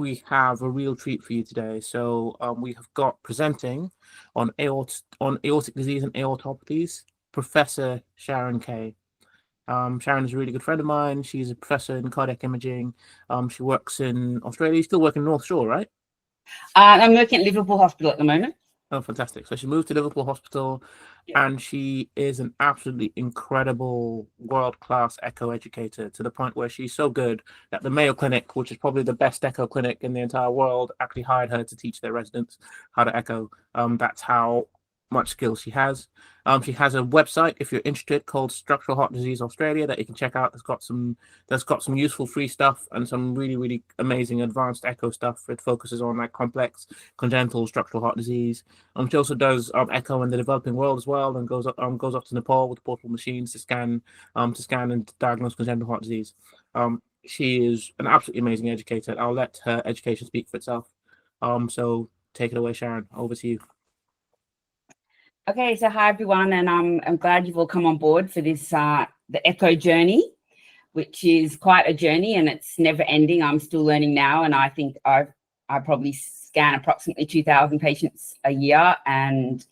we have a real treat for you today. So we have got presenting on aortic disease and aortopathies, Professor Sharon Kay. Sharon is a really good friend of mine. She's a professor in cardiac imaging. She works in Australia. You still working North Shore, right? I'm working at Liverpool Hospital at the moment. Oh, fantastic. So she moved to Liverpool Hospital, and she is an absolutely incredible world-class echo educator, to the point where she's so good that the Mayo Clinic, which is probably the best echo clinic in the entire world, actually hired her to teach their residents how to echo. That's how much skill she has. She has a website, if you're interested, called Structural Heart Disease Australia, that you can check out. That's got some useful free stuff and some really, really amazing advanced echo stuff. It focuses on like complex congenital structural heart disease. She also does echo in the developing world as well, and goes up to Nepal with portable machines to scan and diagnose congenital heart disease. She is an absolutely amazing educator. I'll let her education speak for itself. So take it away, Sharon. Over to you. Okay, so hi everyone, and I'm glad you've all come on board for this the echo journey, which is quite a journey and it's never ending. I'm still learning now, and I think I probably scan approximately 2,000 patients a year, and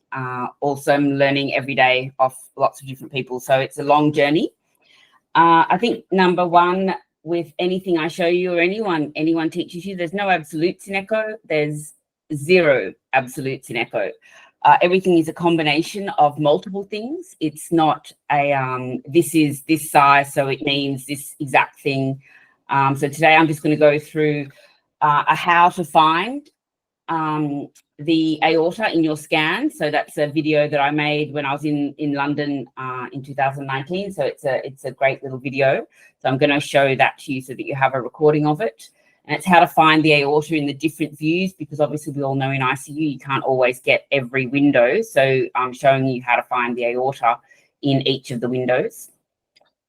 also I'm learning every day off lots of different people. So it's a long journey. I think number one, with anything I show you or anyone teaches you, there's no absolutes in echo. There's zero absolutes in echo. Everything is a combination of multiple things. It's not a this is this size, so it means this exact thing. So today I'm just going to go through how to find the aorta in your scan. So that's a video that I made when I was in London in 2019. So it's a great little video. So I'm going to show that to you so that you have a recording of it. And it's how to find the aorta in the different views, because obviously we all know in ICU you can't always get every window. So I'm showing you how to find the aorta in each of the windows.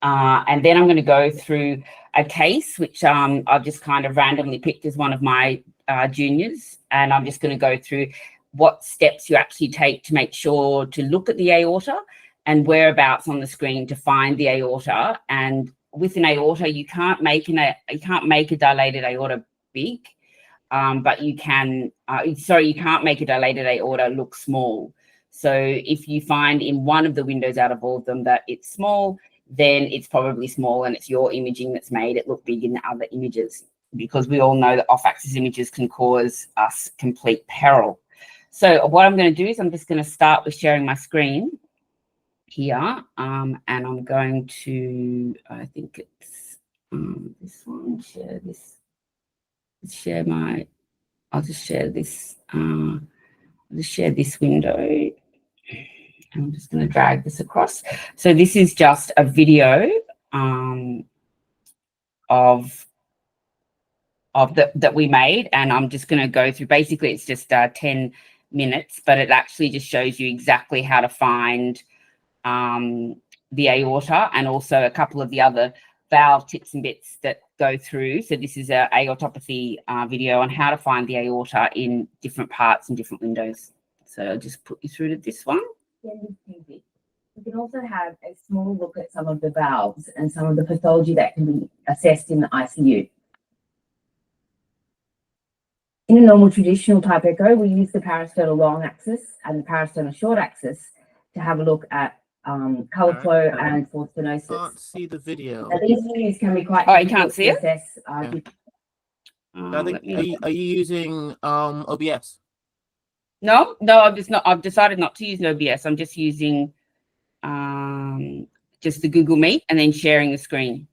And then I'm going to go through a case, which I've just kind of randomly picked as one of my juniors. And I'm just going to go through what steps you actually take to make sure to look at the aorta and whereabouts on the screen to find the aorta. And with an aorta, you can't make a dilated aorta big, but you can. You can't make a dilated aorta look small. So if you find in one of the windows out of all of them that it's small, then it's probably small, and it's your imaging that's made it look big in the other images. Because we all know that off-axis images can cause us complete peril. So what I'm going to do is I'm just going to start with sharing my screen here, and I'm going to, I think it's this one, share this, I'll just share this, I'll just share this window. I'm just going to drag this across. So this is just a video that we made, and I'm just going to go through. Basically, it's just 10 minutes, but it actually just shows you exactly how to find the aorta, and also a couple of the other valve tips and bits that go through. So this is a aortopathy video on how to find the aorta in different parts and different windows. So I'll just put you through to this one. We can also have a small look at some of the valves and some of the pathology that can be assessed in the ICU. In a normal traditional type echo, we use the parasternal long axis and the parasternal short axis to have a look at color flow and fourth stenosis. I can't see the video. Now, these views can be quite you can't see it? assess, I think, are you using OBS? No, I've decided not to use OBS. I'm just using just the Google Meet and then sharing the screen.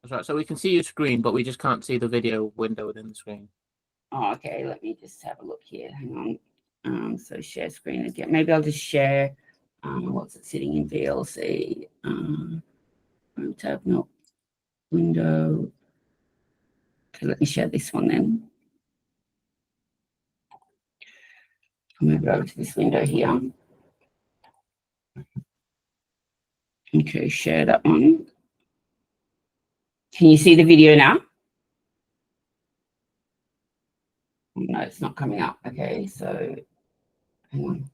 That's right. So we can see your screen, but we just can't see the video window within the screen. Oh, okay. Let me just have a look here. Hang on. So share screen again. Maybe I'll just share. What's it sitting in VLC? Tab, no window. Okay, let me share this one then. I'll move it over to this window here. Okay, share that one. Can you see the video now? No, it's not coming up. Okay, so hang on.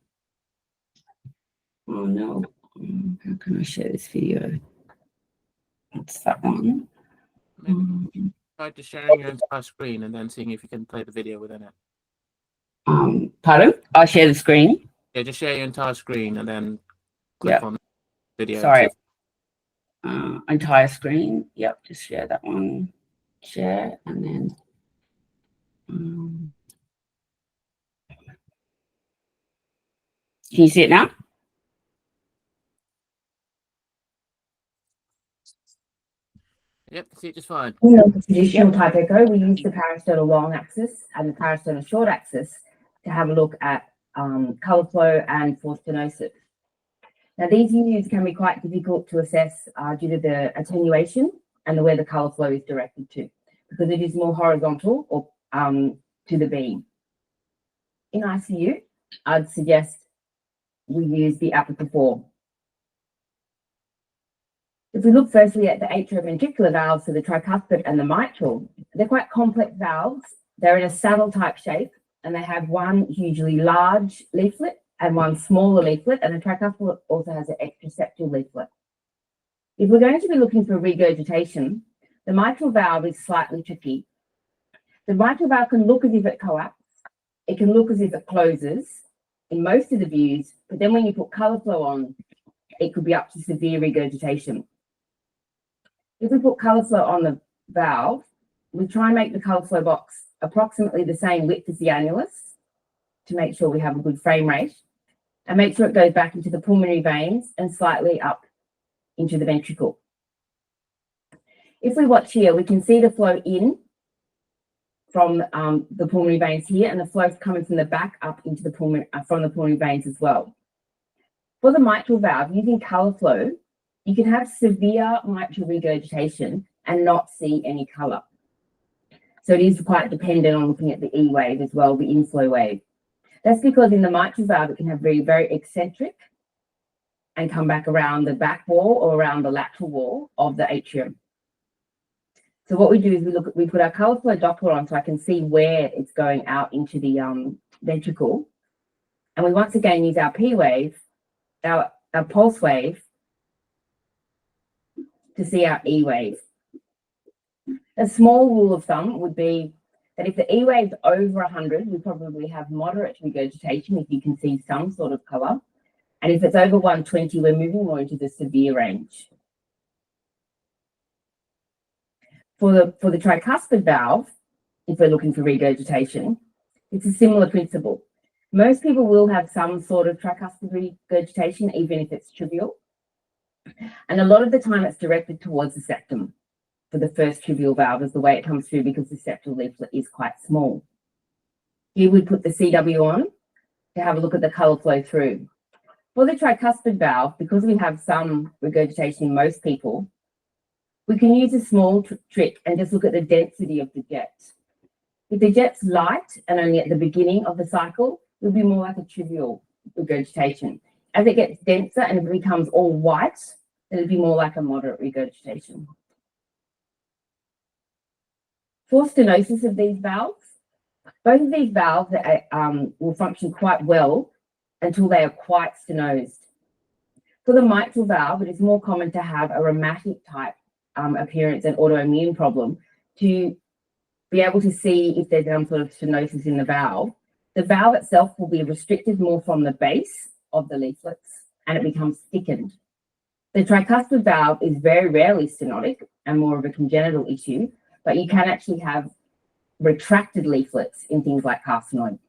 Oh no, how can I share this video? It's that one. Try to sharing your entire screen and then seeing if you can play the video within it. Pardon? I'll share the screen. Yeah, just share your entire screen and then click Yep. on the video. Sorry. And Entire screen. Yep, just share that one. Share and then can you see it now? yep, see it just fine. In the traditional type echo, we use the parasternal long axis and the parasternal short axis to have a look at colour flow and forced stenosis. Now, these views can be quite difficult to assess due to the attenuation and where the colour flow is directed to, because it is more horizontal or to the beam. In ICU, I'd suggest we use the aperture 4. If we look firstly at the atrioventricular valves, so the tricuspid and the mitral, they're quite complex valves. They're in a saddle type shape, and they have one hugely large leaflet and one smaller leaflet, and the tricuspid also has an extraseptal leaflet. If we're going to be looking for regurgitation, the mitral valve is slightly tricky. The mitral valve can look as if it collapses. It can look as if it closes in most of the views, but then when you put colour flow on, it could be up to severe regurgitation. If we put colour flow on the valve, we try and make the colour flow box approximately the same width as the annulus to make sure we have a good frame rate, and make sure it goes back into the pulmonary veins and slightly up into the ventricle. If we watch here, we can see the flow in from the pulmonary veins here, and the flow coming from the back up into the pulmonary, from the pulmonary veins as well. For the mitral valve, using colour flow, you can have severe mitral regurgitation and not see any colour. So it is quite dependent on looking at the E wave as well, the inflow wave. That's because in the mitral valve, it can have very, very eccentric and come back around the back wall or around the lateral wall of the atrium. So what we do is we put our colour flow Doppler on so I can see where it's going out into the ventricle. And we once again use our P wave, our pulse wave, to see our E wave. A small rule of thumb would be that if the E wave is over 100, we probably have moderate regurgitation if you can see some sort of colour. And if it's over 120, we're moving more into the severe range. For the tricuspid valve, if we're looking for regurgitation, it's a similar principle. Most people will have some sort of tricuspid regurgitation, even if it's trivial. And a lot of the time it's directed towards the septum for the first trivial valve is the way it comes through, because the septal leaflet is quite small. Here we put the CW on to have a look at the colour flow through. For the tricuspid valve, because we have some regurgitation in most people, we can use a small trick and just look at the density of the jet. If the jet's light and only at the beginning of the cycle, it'll be more like a trivial regurgitation. As it gets denser and it becomes all white, then it'll be more like a moderate regurgitation. For stenosis of these valves, both of these valves will function quite well until they are quite stenosed. For the mitral valve, it is more common to have a rheumatic type appearance and autoimmune problem to be able to see if there's some sort of stenosis in the valve. The valve itself will be restricted more from the base of the leaflets and it becomes thickened. The tricuspid valve is very rarely stenotic and more of a congenital issue, but you can actually have retracted leaflets in things like carcinoid.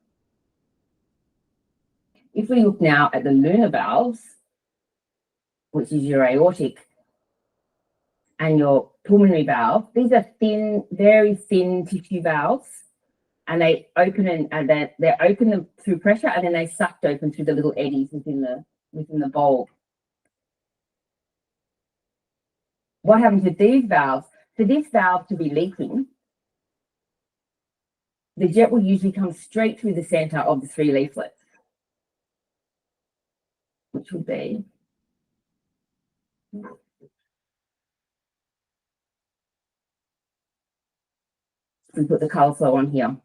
If we look now at the lunar valves, which is your aortic and your pulmonary valve, these are thin, very thin tissue valves, and they open and they're open through pressure, and then they sucked open through the little eddies within the bulb. What happens with these valves? For this valve to be leaking, the jet will usually come straight through the center of the 3 leaflets, which would be we put the colour flow on here.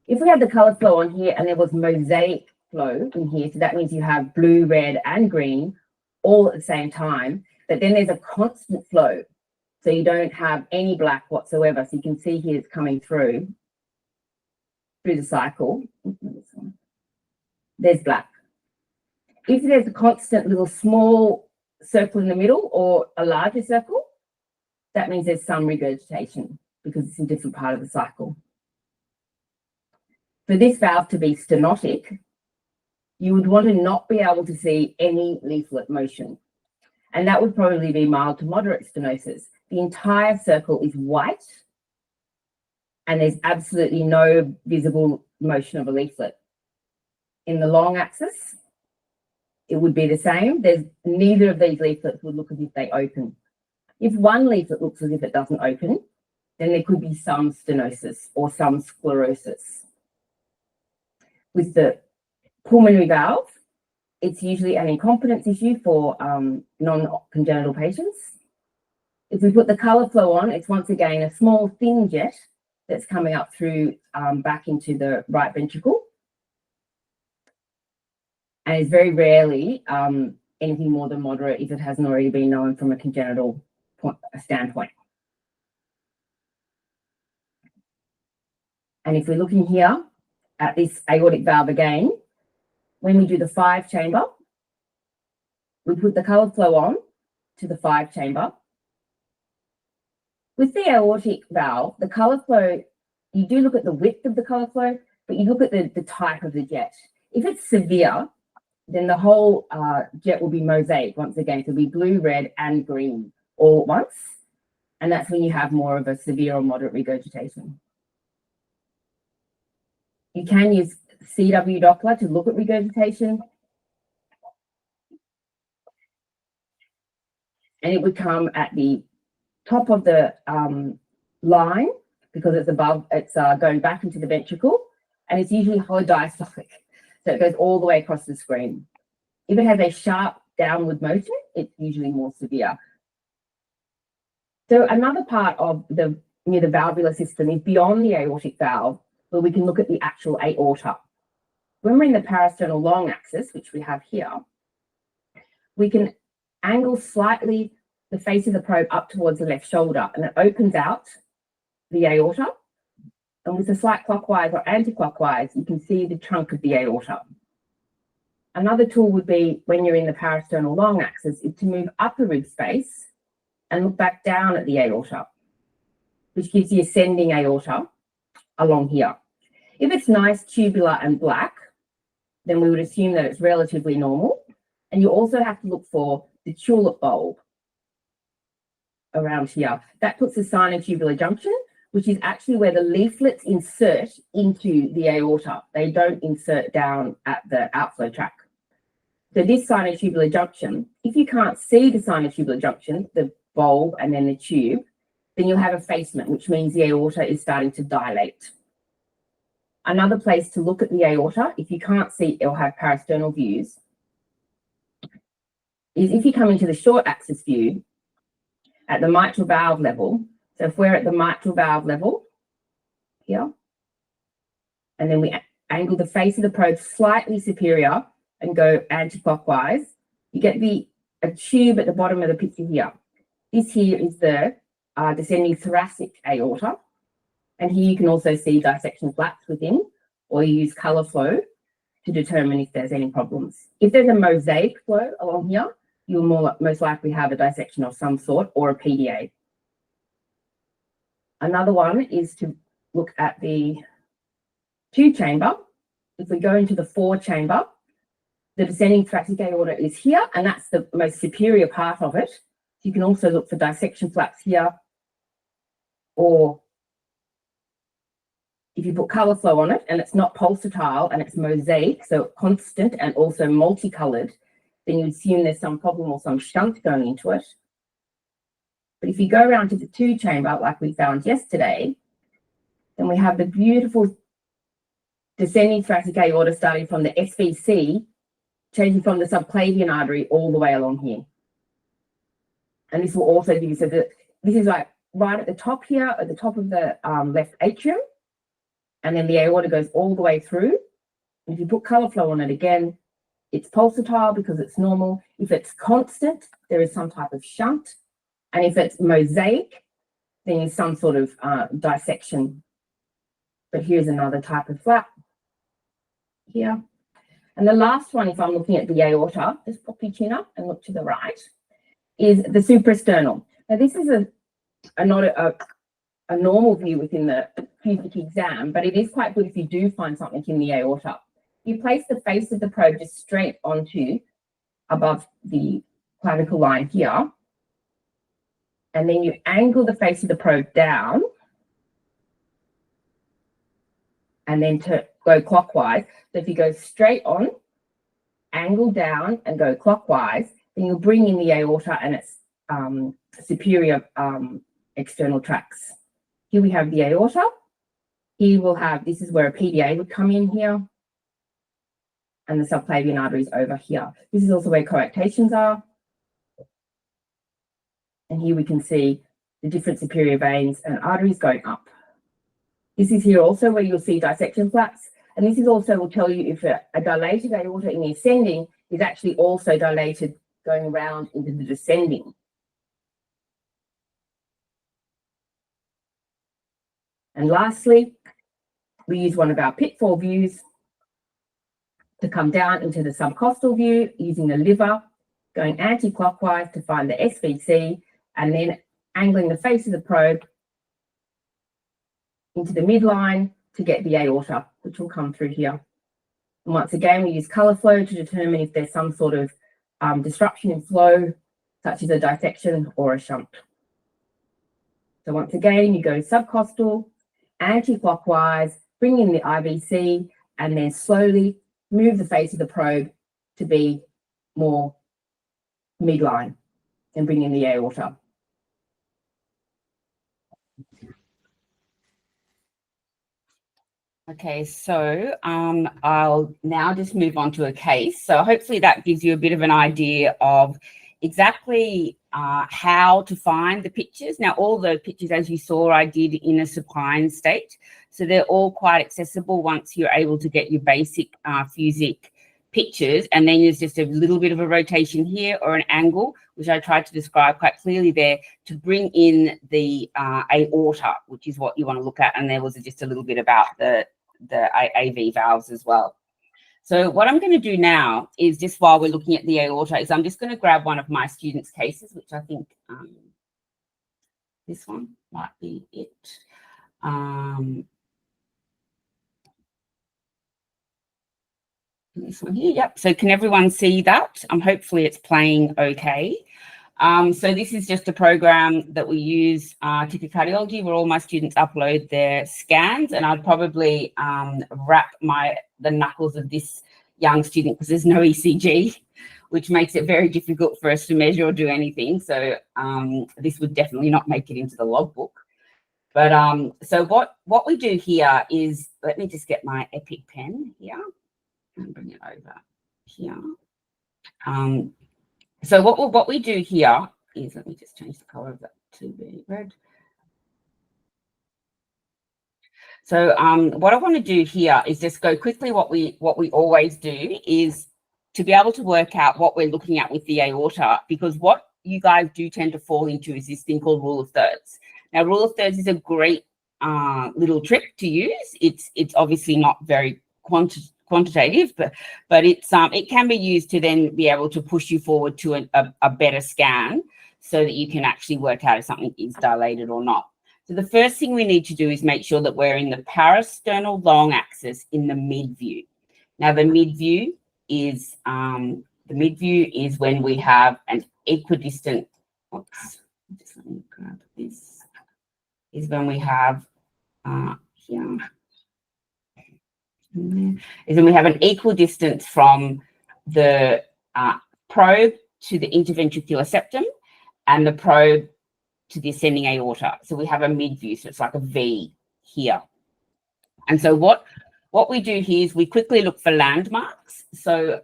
If we had the colour flow on here and there was mosaic flow in here, so that means you have blue, red, and green all at the same time, but then there's a constant flow So you don't have any black whatsoever. So you can see here it's coming through the cycle. There's black. If there's a constant little small circle in the middle or a larger circle, that means there's some regurgitation because it's a different part of the cycle. For this valve to be stenotic, you would want to not be able to see any leaflet motion. And that would probably be mild to moderate stenosis. The entire circle is white and there's absolutely no visible motion of a leaflet. In the long axis, it would be the same. There's neither of these leaflets would look as if they open. If one leaflet looks as if it doesn't open, then there could be some stenosis or some sclerosis. With the pulmonary valve, it's usually an incompetence issue for non-congenital patients. If we put the colour flow on, it's once again a small thin jet that's coming up through back into the right ventricle. And it's very rarely anything more than moderate if it hasn't already been known from a congenital standpoint. And if we're looking here at this aortic valve again, when we do the 5-chamber, we put the colour flow on to the 5-chamber. With the aortic valve, the colour flow, you do look at the width of the colour flow, but you look at the type of the jet. If it's severe, then the whole jet will be mosaic once again. So it'll be blue, red, and green all at once. And that's when you have more of a severe or moderate regurgitation. You can use CW Doppler to look at regurgitation. And it would come at the top of the line because it's above, it's going back into the ventricle, and it's usually holodiastolic. So it goes all the way across the screen. If it has a sharp downward motion, it's usually more severe. So another part of the valvular system is beyond the aortic valve, where we can look at the actual aorta. When we're in the parasternal long axis, which we have here, we can angle slightly the face of the probe up towards the left shoulder, and it opens out the aorta. And with a slight clockwise or anti-clockwise, you can see the trunk of the aorta. Another tool would be, when you're in the parasternal long axis, is to move up a rib space and look back down at the aorta, which gives the ascending aorta along here. If it's nice, tubular and black, then we would assume that it's relatively normal. And you also have to look for the tulip bulb around here. That puts the sinotubular junction, which is actually where the leaflets insert into the aorta. They don't insert down at the outflow tract. So this sinotubular junction, if you can't see the sinotubular junction, the bulb and then the tube, then you'll have effacement, which means the aorta is starting to dilate. Another place to look at the aorta, if you can't see or have parasternal views, is if you come into the short axis view at the mitral valve level. So if we're at the mitral valve level here, and then we angle the face of the probe slightly superior and go anti-clockwise, you get a tube at the bottom of the picture here. This here is the descending thoracic aorta. And here you can also see dissection flaps within, or you use colour flow to determine if there's any problems. If there's a mosaic flow along here, you'll most likely have a dissection of some sort or a PDA. Another one is to look at the 2-chamber. If we go into the 4-chamber, the descending thoracic aorta is here, and that's the most superior part of it. You can also look for dissection flaps here, or if you put colour flow on it and it's not pulsatile and it's mosaic, so constant and also multicoloured, then you assume there's some problem or some shunt going into it. But if you go around to the 2-chamber, like we found yesterday, then we have the beautiful descending thoracic aorta starting from the SVC, changing from the subclavian artery all the way along here. And this will also give you, so that this is like right at the top here, at the top of the left atrium, and then the aorta goes all the way through. If you put colour flow on it again, it's pulsatile because it's normal. If it's constant, there is some type of shunt. And if it's mosaic, then it's some sort of dissection. But here's another type of flap here. And the last one, if I'm looking at the aorta, just pop your chin up and look to the right, is the suprasternal. Now, this is not a normal view within the pubic exam, but it is quite good if you do find something in the aorta. You place the face of the probe just straight onto above the clavicle line here, and then you angle the face of the probe down, and then to go clockwise. So if you go straight on, angle down, and go clockwise, then you'll bring in the aorta and its superior external tracts. Here we have the aorta. Here we'll have, this is where a PDA would come in here, and the subclavian arteries over here. This is also where coarctations are. And here we can see the different superior veins and arteries going up. This is here also where you'll see dissection flaps. And this is also will tell you if a dilated aorta in the ascending is actually also dilated going around into the descending. And lastly, we use one of our pitfall views to come down into the subcostal view using the liver, going anti-clockwise to find the SVC, and then angling the face of the probe into the midline to get the aorta, which will come through here. And once again, we use color flow to determine if there's some sort of disruption in flow, such as a dissection or a shunt. So once again, you go subcostal, anti-clockwise, bring in the IVC, and then slowly move the face of the probe to be more midline and bring in the aorta. Okay, so I'll now just move on to a case. So hopefully that gives you a bit of an idea of exactly how to find the pictures. Now, all the pictures, as you saw, I did in a supine state. So they're all quite accessible once you're able to get your basic Fusic pictures. And then there's just a little bit of a rotation here or an angle, which I tried to describe quite clearly there to bring in the aorta, which is what you want to look at. And there was just a little bit about the AV valves as well. So what I'm going to do now is, just while we're looking at the aorta, is I'm just going to grab one of my students' cases, which I think this one might be it. This one here, yep. So can everyone see that? Hopefully it's playing okay. So this is just a program that we use, TICA Cardiology, where all my students upload their scans, and I'd probably wrap the knuckles of this young student because there's no ECG, which makes it very difficult for us to measure or do anything. So this would definitely not make it into the logbook. But so what we do here is, let me just get my Epic pen here and bring it over here. So what we do here is, let me just change the color of that to be red. So what I want to do here is just go quickly. What we always do is to be able to work out what we're looking at with the aorta, because what you guys do tend to fall into is this thing called rule of thirds. Now, rule of thirds is a great little trick to use. It's obviously not very quantitative, but it can be used to then be able to push you forward to a better scan so that you can actually work out if something is dilated or not. So the first thing we need to do is make sure that we're in the parasternal long axis in the mid view. Now, the mid view is when we have an equidistant. Oops, just let me grab this. Is when we have here. Is when we have an equal distance from the probe to the interventricular septum and the probe to the ascending aorta. So we have a mid view, so it's like a V here. And so what we do here is we quickly look for landmarks. So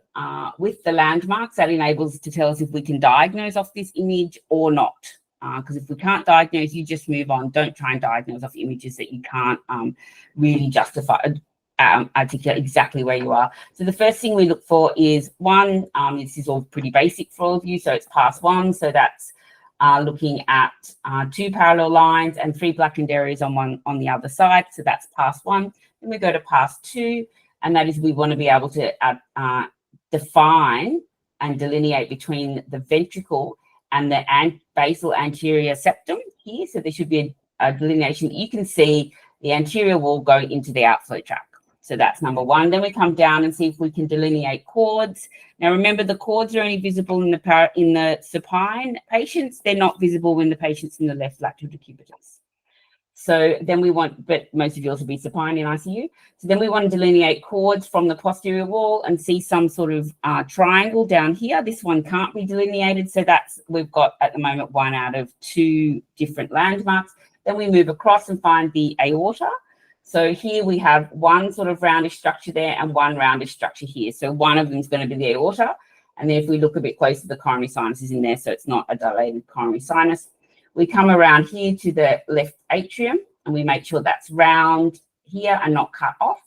with the landmarks, that enables us to tell us if we can diagnose off this image or not. Because if we can't diagnose, you just move on. Don't try and diagnose off images that you can't really justify, articulate exactly where you are. So the first thing we look for is one, this is all pretty basic for all of you, so it's pass one. So that's looking at 2 parallel lines and 3 blackened areas on the other side. So that's pass 1. Then we go to pass 2, and that is we want to be able to define and delineate between the ventricle and the basal anterior septum here. So there should be a delineation. You can see the anterior wall go into the outflow tract. So that's number 1. Then we come down and see if we can delineate chords. Now, remember, the chords are only visible in the supine patients. They're not visible in the patients in the left lateral decubitus. So then we want, but most of yours will be supine in ICU. So then we want to delineate chords from the posterior wall and see some sort of triangle down here. This one can't be delineated. So we've got at the moment 1 out of 2 different landmarks. Then we move across and find the aorta. So here we have 1 sort of roundish structure there and 1 roundish structure here. So one of them is going to be the aorta. And then if we look a bit closer, the coronary sinus is in there, so it's not a dilated coronary sinus. We come around here to the left atrium and we make sure that's round here and not cut off.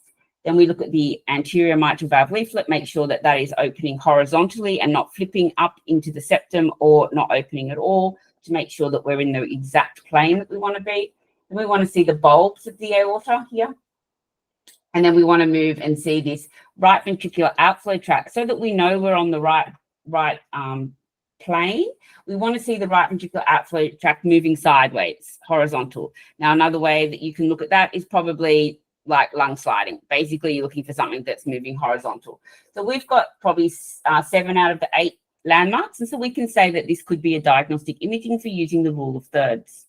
Then we look at the anterior mitral valve leaflet, make sure that that is opening horizontally and not flipping up into the septum or not opening at all, to make sure that we're in the exact plane that we want to be. And we want to see the bulbs of the aorta here. And then we want to move and see this right ventricular outflow tract so that we know we're on the right plane. We want to see the right ventricular outflow tract moving sideways, horizontal. Now, another way that you can look at that is probably like lung sliding. Basically, you're looking for something that's moving horizontal. So we've got probably 7 out of the 8 landmarks. And so we can say that this could be a diagnostic imaging for using the rule of thirds.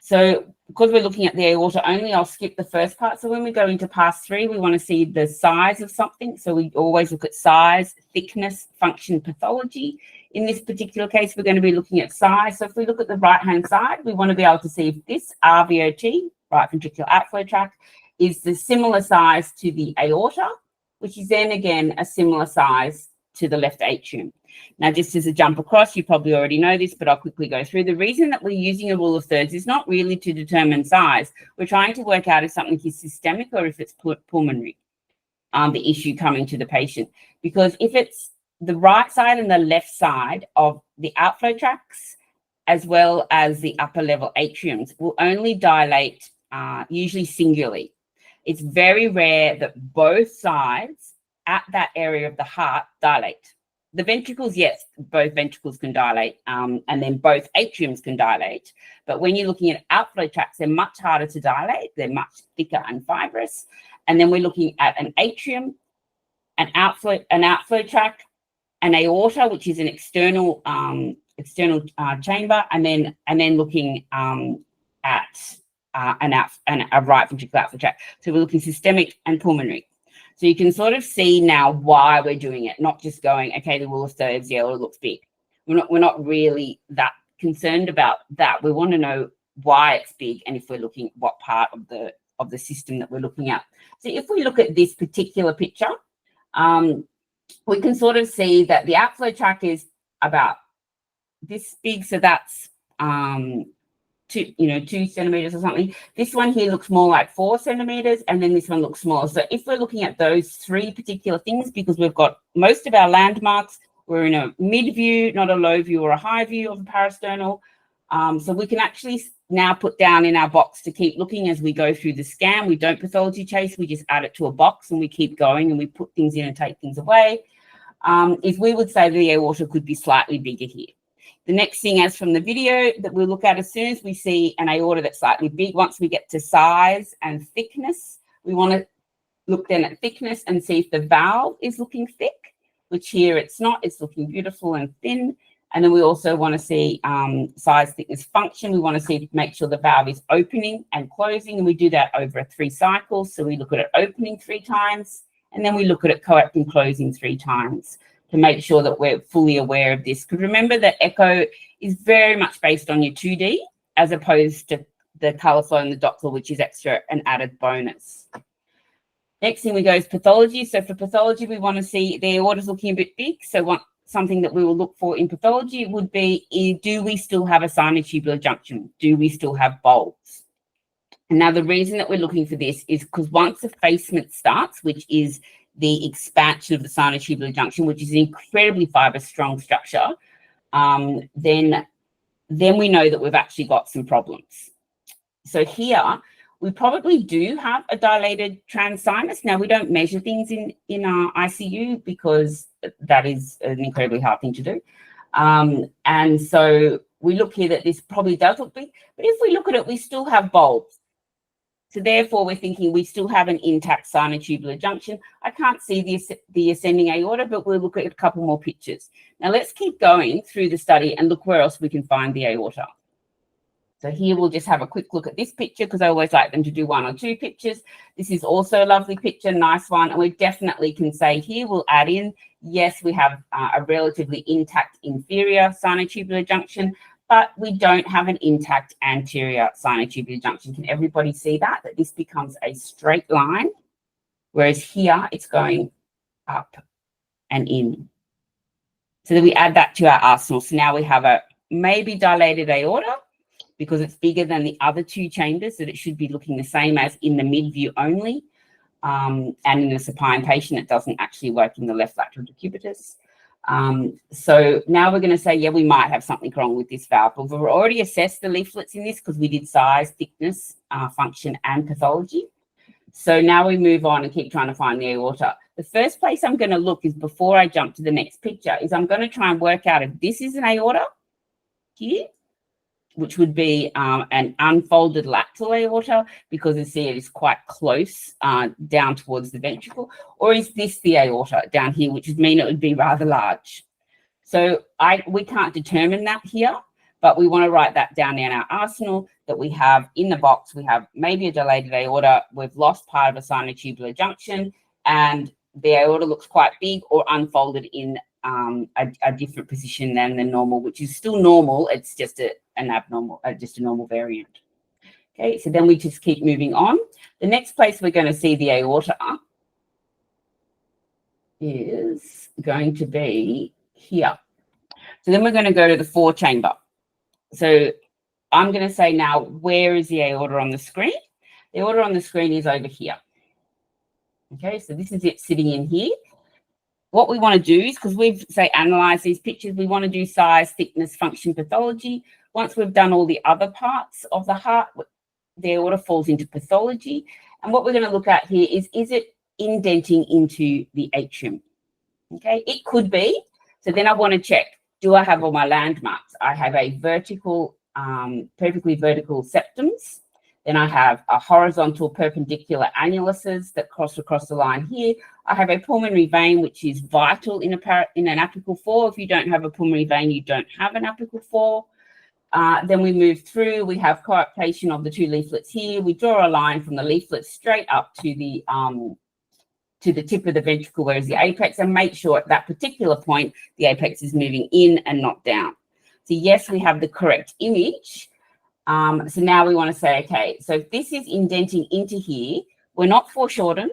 So because we're looking at the aorta only, I'll skip the first part. So when we go into pass 3, we want to see the size of something. So we always look at size, thickness, function, pathology. In this particular case, we're going to be looking at size. So if we look at the right-hand side, we want to be able to see if this RVOT, right ventricular outflow tract, is the similar size to the aorta, which is then again a similar size to the left atrium. Now, just as a jump across, you probably already know this, but I'll quickly go through. The reason that we're using a rule of thirds is not really to determine size. We're trying to work out if something is systemic or if it's pulmonary, the issue coming to the patient. Because if it's the right side and the left side of the outflow tracts, as well as the upper level atriums, will only dilate usually singularly. It's very rare that both sides at that area of the heart dilate. The ventricles, yes, both ventricles can dilate, and then both atriums can dilate. But when you're looking at outflow tracts, they're much harder to dilate. They're much thicker and fibrous. And then we're looking at an atrium, an outflow tract, an aorta, which is an external chamber, and then looking at a right ventricular outflow tract. So we're looking systemic and pulmonary. So you can sort of see now why we're doing it, not just going, okay, the rule of thirds, yeah, well, it looks big. We're not really that concerned about that. We want to know why it's big and if we're looking what part of the system that we're looking at. So if we look at this particular picture, we can sort of see that the outflow tract is about this big. So that's 2 centimeters or something. This one here looks more like 4 centimeters, and then this one looks smaller. So if we're looking at those 3 particular things, because we've got most of our landmarks, we're in a mid view, not a low view or a high view of the parasternal. So we can actually now put down in our box to keep looking as we go through the scan. We don't pathology chase, we just add it to a box and we keep going and we put things in and take things away. If we would say the aorta could be slightly bigger here. The next thing, as from the video, that we'll look at as soon as we see an aorta that's slightly big, once we get to size and thickness, we want to look then at thickness and see if the valve is looking thick, which here it's not, it's looking beautiful and thin. And then we also want to see size, thickness, function. We want to see, make sure the valve is opening and closing, and we do that over 3 cycles. So we look at it opening 3 times, and then we look at it coapting, closing 3 times. To make sure that we're fully aware of this. Because remember that echo is very much based on your 2D as opposed to the colour flow and the Doppler, which is extra and added bonus. Next thing we go is pathology. So for pathology, we want to see the aorta's looking a bit big. So something that we will look for in pathology would be, do we still have a sinotubular junction? Do we still have bulbs? And now the reason that we're looking for this is because once effacement starts, which is the expansion of the sinotubular junction, which is an incredibly fibrous, strong structure, then then we know that we've actually got some problems. So here, we probably do have a dilated transsinus. Now, we don't measure things in our ICU because that is an incredibly hard thing to do. And so we look here that this probably does look big, but if we look at it, we still have bulbs. So therefore, we're thinking we still have an intact sinotubular junction. I can't see the ascending aorta, but we'll look at a couple more pictures. Now, let's keep going through the study and look where else we can find the aorta. So here we'll just have a quick look at this picture because I always like them to do 1 or 2 pictures. This is also a lovely picture, nice one. And we definitely can say here, we'll add in, yes, we have a relatively intact inferior sinotubular junction, but we don't have an intact anterior sinotubular junction. Can everybody see that? That this becomes a straight line, whereas here it's going up and in. So then we add that to our arsenal. So now we have a maybe dilated aorta because it's bigger than the other 2 chambers, that it should be looking the same as in the mid view only. And in a supine patient, it doesn't actually work in the left lateral decubitus. So now we're going to say, yeah, we might have something wrong with this valve. But we've already assessed the leaflets in this because we did size, thickness, function, and pathology. So now we move on and keep trying to find the aorta. The first place I'm going to look is, before I jump to the next picture, is I'm going to try and work out if this is an aorta here, which would be an unfolded lateral aorta, because you see it is quite close down towards the ventricle, or is this the aorta down here, which would mean it would be rather large. So we can't determine that here, but we want to write that down in our arsenal, that we have in the box, we have maybe a dilated aorta, we've lost part of a sinotubular junction, and the aorta looks quite big or unfolded in a different position than the normal, which is still normal. It's just an abnormal, just a normal variant. Okay, so then we just keep moving on. The next place we're going to see the aorta is going to be here. So then we're going to go to the 4-chamber. So I'm going to say now, where is the aorta on the screen? The aorta on the screen is over here. Okay, so this is it sitting in here. What we want to do is, because we've, say, analysed these pictures, we want to do size, thickness, function, pathology. Once we've done all the other parts of the heart, the aorta falls into pathology. And what we're going to look at here is it indenting into the atrium? Okay, it could be. So then I want to check, do I have all my landmarks? I have a vertical, perfectly vertical septums. Then I have a horizontal perpendicular annuluses that cross across the line here. I have a pulmonary vein, which is vital in an apical 4. If you don't have a pulmonary vein, you don't have an apical 4. Then we move through. We have coaptation of the 2 leaflets here. We draw a line from the leaflet straight up to the tip of the ventricle, where is the apex, and make sure at that particular point the apex is moving in and not down. So yes, we have the correct image. So now we want to say, okay, so if this is indenting into here, we're not foreshortened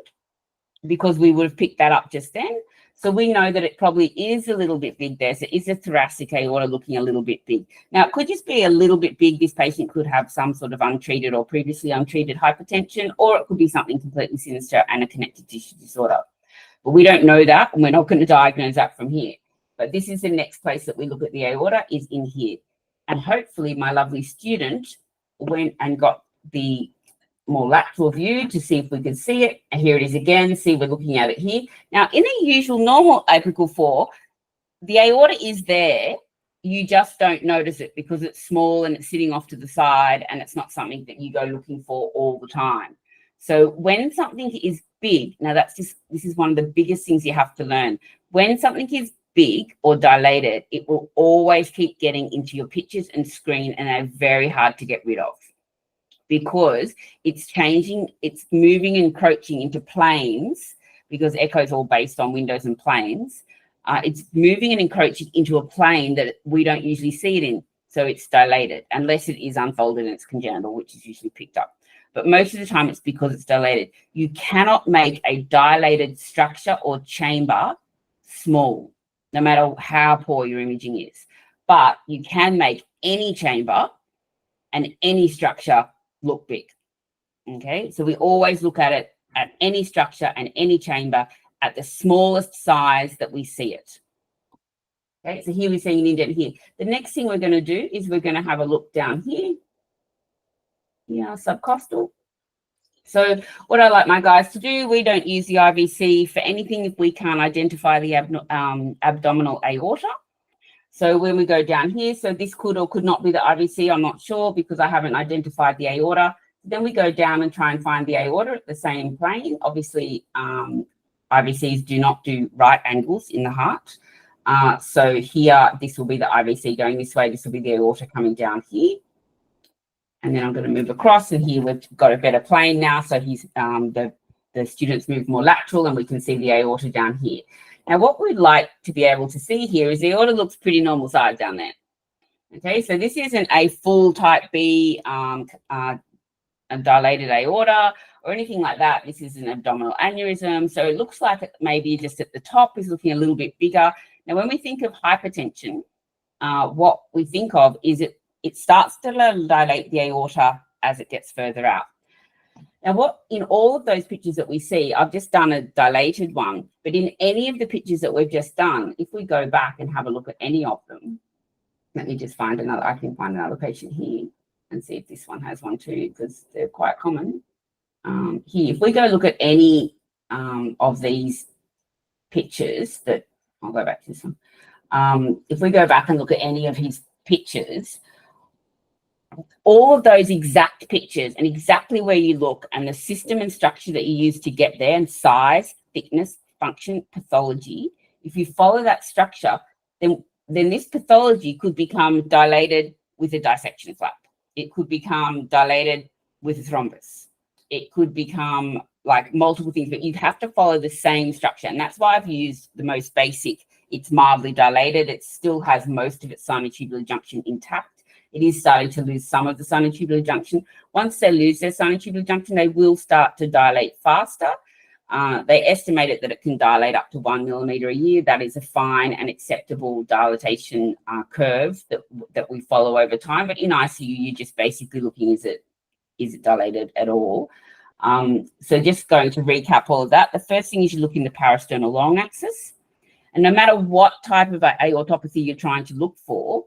because we would have picked that up just then. So we know that it probably is a little bit big there. So is a thoracic aorta looking a little bit big? Now, it could just be a little bit big. This patient could have some sort of untreated or previously untreated hypertension, or it could be something completely sinister and a connective tissue disorder. But we don't know that, and we're not going to diagnose that from here. But this is the next place that we look at the aorta, is in here. And hopefully my lovely student went and got the more lateral view to see if we could see it. And here it is again. See, we're looking at it here. Now, in a usual normal apical 4, the aorta is there. You just don't notice it because it's small and it's sitting off to the side, and it's not something that you go looking for all the time. So when something is big, now this is one of the biggest things you have to learn. When something is big or dilated, it will always keep getting into your pictures and screen, and they're very hard to get rid of because it's changing, it's moving and encroaching into planes, because echo is all based on windows and planes. It's moving and encroaching into a plane that we don't usually see it in. So it's dilated, unless it is unfolded and it's congenital, which is usually picked up. But most of the time it's because it's dilated. You cannot make a dilated structure or chamber small, no matter how poor your imaging is. But you can make any chamber and any structure look big. Okay, so we always look at it at any structure and any chamber at the smallest size that we see it. Okay, so here we're seeing an indent here. The next thing we're going to do is we're going to have a look down here. Yeah, subcostal. So what I like my guys to do, we don't use the IVC for anything if we can't identify the abdominal aorta. So when we go down here, so this could or could not be the IVC, I'm not sure because I haven't identified the aorta. Then we go down and try and find the aorta at the same plane. Obviously, IVCs do not do right angles in the heart. So here, this will be the IVC going this way. This will be the aorta coming down here. And then I'm going to move across, and here we've got a better plane now. So he's the students move more lateral, and we can see the aorta down here. Now, what we'd like to be able to see here is the aorta looks pretty normal size down there. Okay, so this isn't a full type B a dilated aorta or anything like that. This is an abdominal aneurysm. So it looks like it maybe just at the top is looking a little bit bigger. Now, when we think of hypertension, what we think of is it starts to dilate the aorta as it gets further out. Now, what in all of those pictures that we see, I've just done a dilated one, but in any of the pictures that we've just done, if we go back and have a look at any of them, let me just find another, I can find another patient here and see if this one has one too, because they're quite common. Here, if we go look at any of these pictures that, I'll go back to this one. If we go back and look at any of his pictures, all of those exact pictures and exactly where you look and the system and structure that you use to get there and size, thickness, function, pathology, if you follow that structure, then this pathology could become dilated with a dissection flap. It could become dilated with a thrombus. It could become like multiple things, but you'd have to follow the same structure. And that's why I've used the most basic. It's mildly dilated. It still has most of its sinotubular junction intact. It is starting to lose some of the sinotubular junction. Once they lose their sinotubular junction, they will start to dilate faster. They estimated that it can dilate up to 1 millimeter a year. That is a fine and acceptable dilatation curve that we follow over time. But in ICU, you're just basically looking, is it dilated at all? So just going to recap all of that. The first thing is you look in the parasternal long axis. And no matter what type of aortopathy you're trying to look for,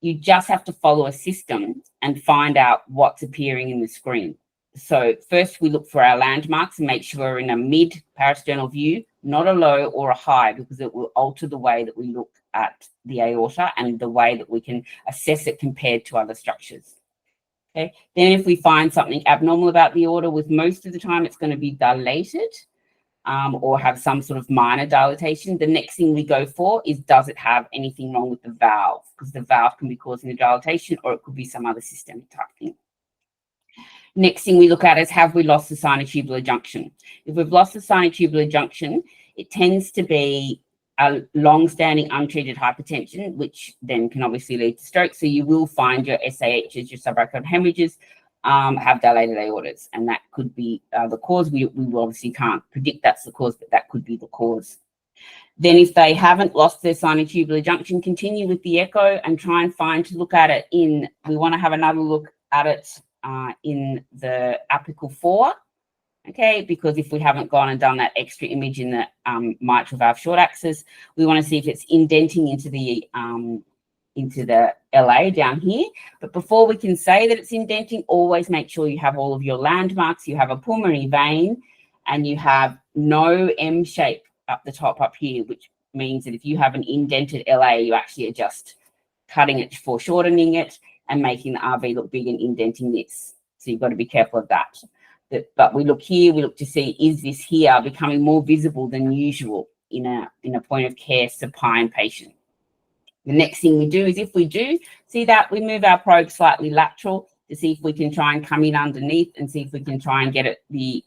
you just have to follow a system and find out what's appearing in the screen. So first we look for our landmarks and make sure we're in a mid parasternal view, not a low or a high, because it will alter the way that we look at the aorta and the way that we can assess it compared to other structures. Okay. Then if we find something abnormal about the aorta, with most of the time it's going to be dilated or have some sort of minor dilatation. The next thing we go for is, does it have anything wrong with the valve? Because the valve can be causing the dilatation, or it could be some other systemic type thing. Next thing we look at is, have we lost the sinotubular junction? If we've lost the sinotubular junction, it tends to be a long-standing untreated hypertension, which then can obviously lead to stroke. So you will find your SAHs, your subarachnoid hemorrhages, have dilated aortas, and that could be the cause. We obviously can't predict that's the cause, but that could be the cause. Then if they haven't lost their sinotubular junction, continue with the echo and try and look at it in, we want to have another look at it in the apical fora, okay, because if we haven't gone and done that extra image in the mitral valve short axis, we want to see if it's indenting into the LA down here. But before we can say that it's indenting, always make sure you have all of your landmarks. You have a pulmonary vein and you have no M shape up the top up here, which means that if you have an indented LA, you actually are just cutting it, foreshortening it and making the RV look big and indenting this. So you've got to be careful of that. But we look here, we look to see, is this here becoming more visible than usual in a point of care supine patient? The next thing we do is, if we do see that, we move our probe slightly lateral to see if we can try and come in underneath and see if we can try and get it the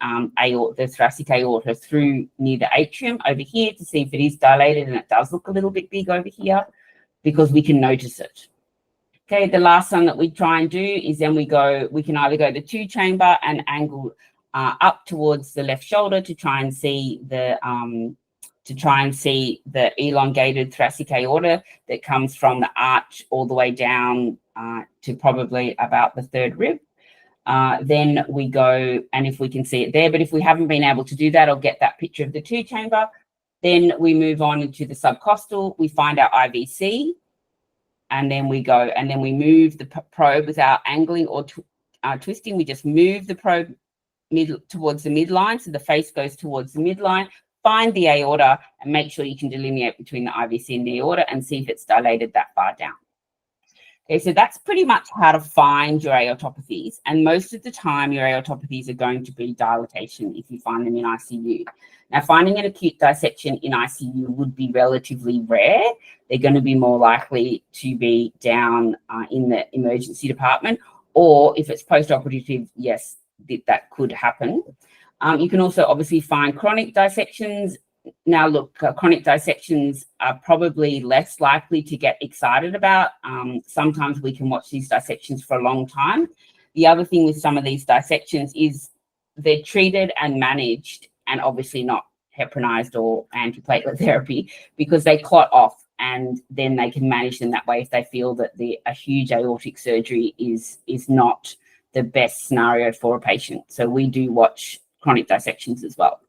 thoracic aorta through near the atrium over here to see if it is dilated, and it does look a little bit big over here because we can notice it. Okay, the last one that we try and do is then we can either go the 2-chamber and angle up towards the left shoulder to try and see the elongated thoracic aorta that comes from the arch all the way down to probably about the 3rd rib. Then we go, and if we can see it there, but if we haven't been able to do that or get that picture of the 2-chamber, Then we move on into the subcostal. We find our IVC, and then we go, and then we move the probe without angling or twisting. We just move the probe towards the midline, so the face goes towards the midline. Find the aorta and make sure you can delineate between the IVC and the aorta and see if it's dilated that far down. Okay, so that's pretty much how to find your aortopathies. And most of the time, your aortopathies are going to be dilatation if you find them in ICU. Now, finding an acute dissection in ICU would be relatively rare. They're going to be more likely to be down in the emergency department, or if it's post-operative, yes, that could happen. You can also obviously find chronic dissections. Now, look, chronic dissections are probably less likely to get excited about. Sometimes we can watch these dissections for a long time. The other thing with some of these dissections is they're treated and managed, and obviously not heparinized or antiplatelet therapy, because they clot off, and then they can manage them that way if they feel that a huge aortic surgery is not the best scenario for a patient. So we do watch chronic dissections as well.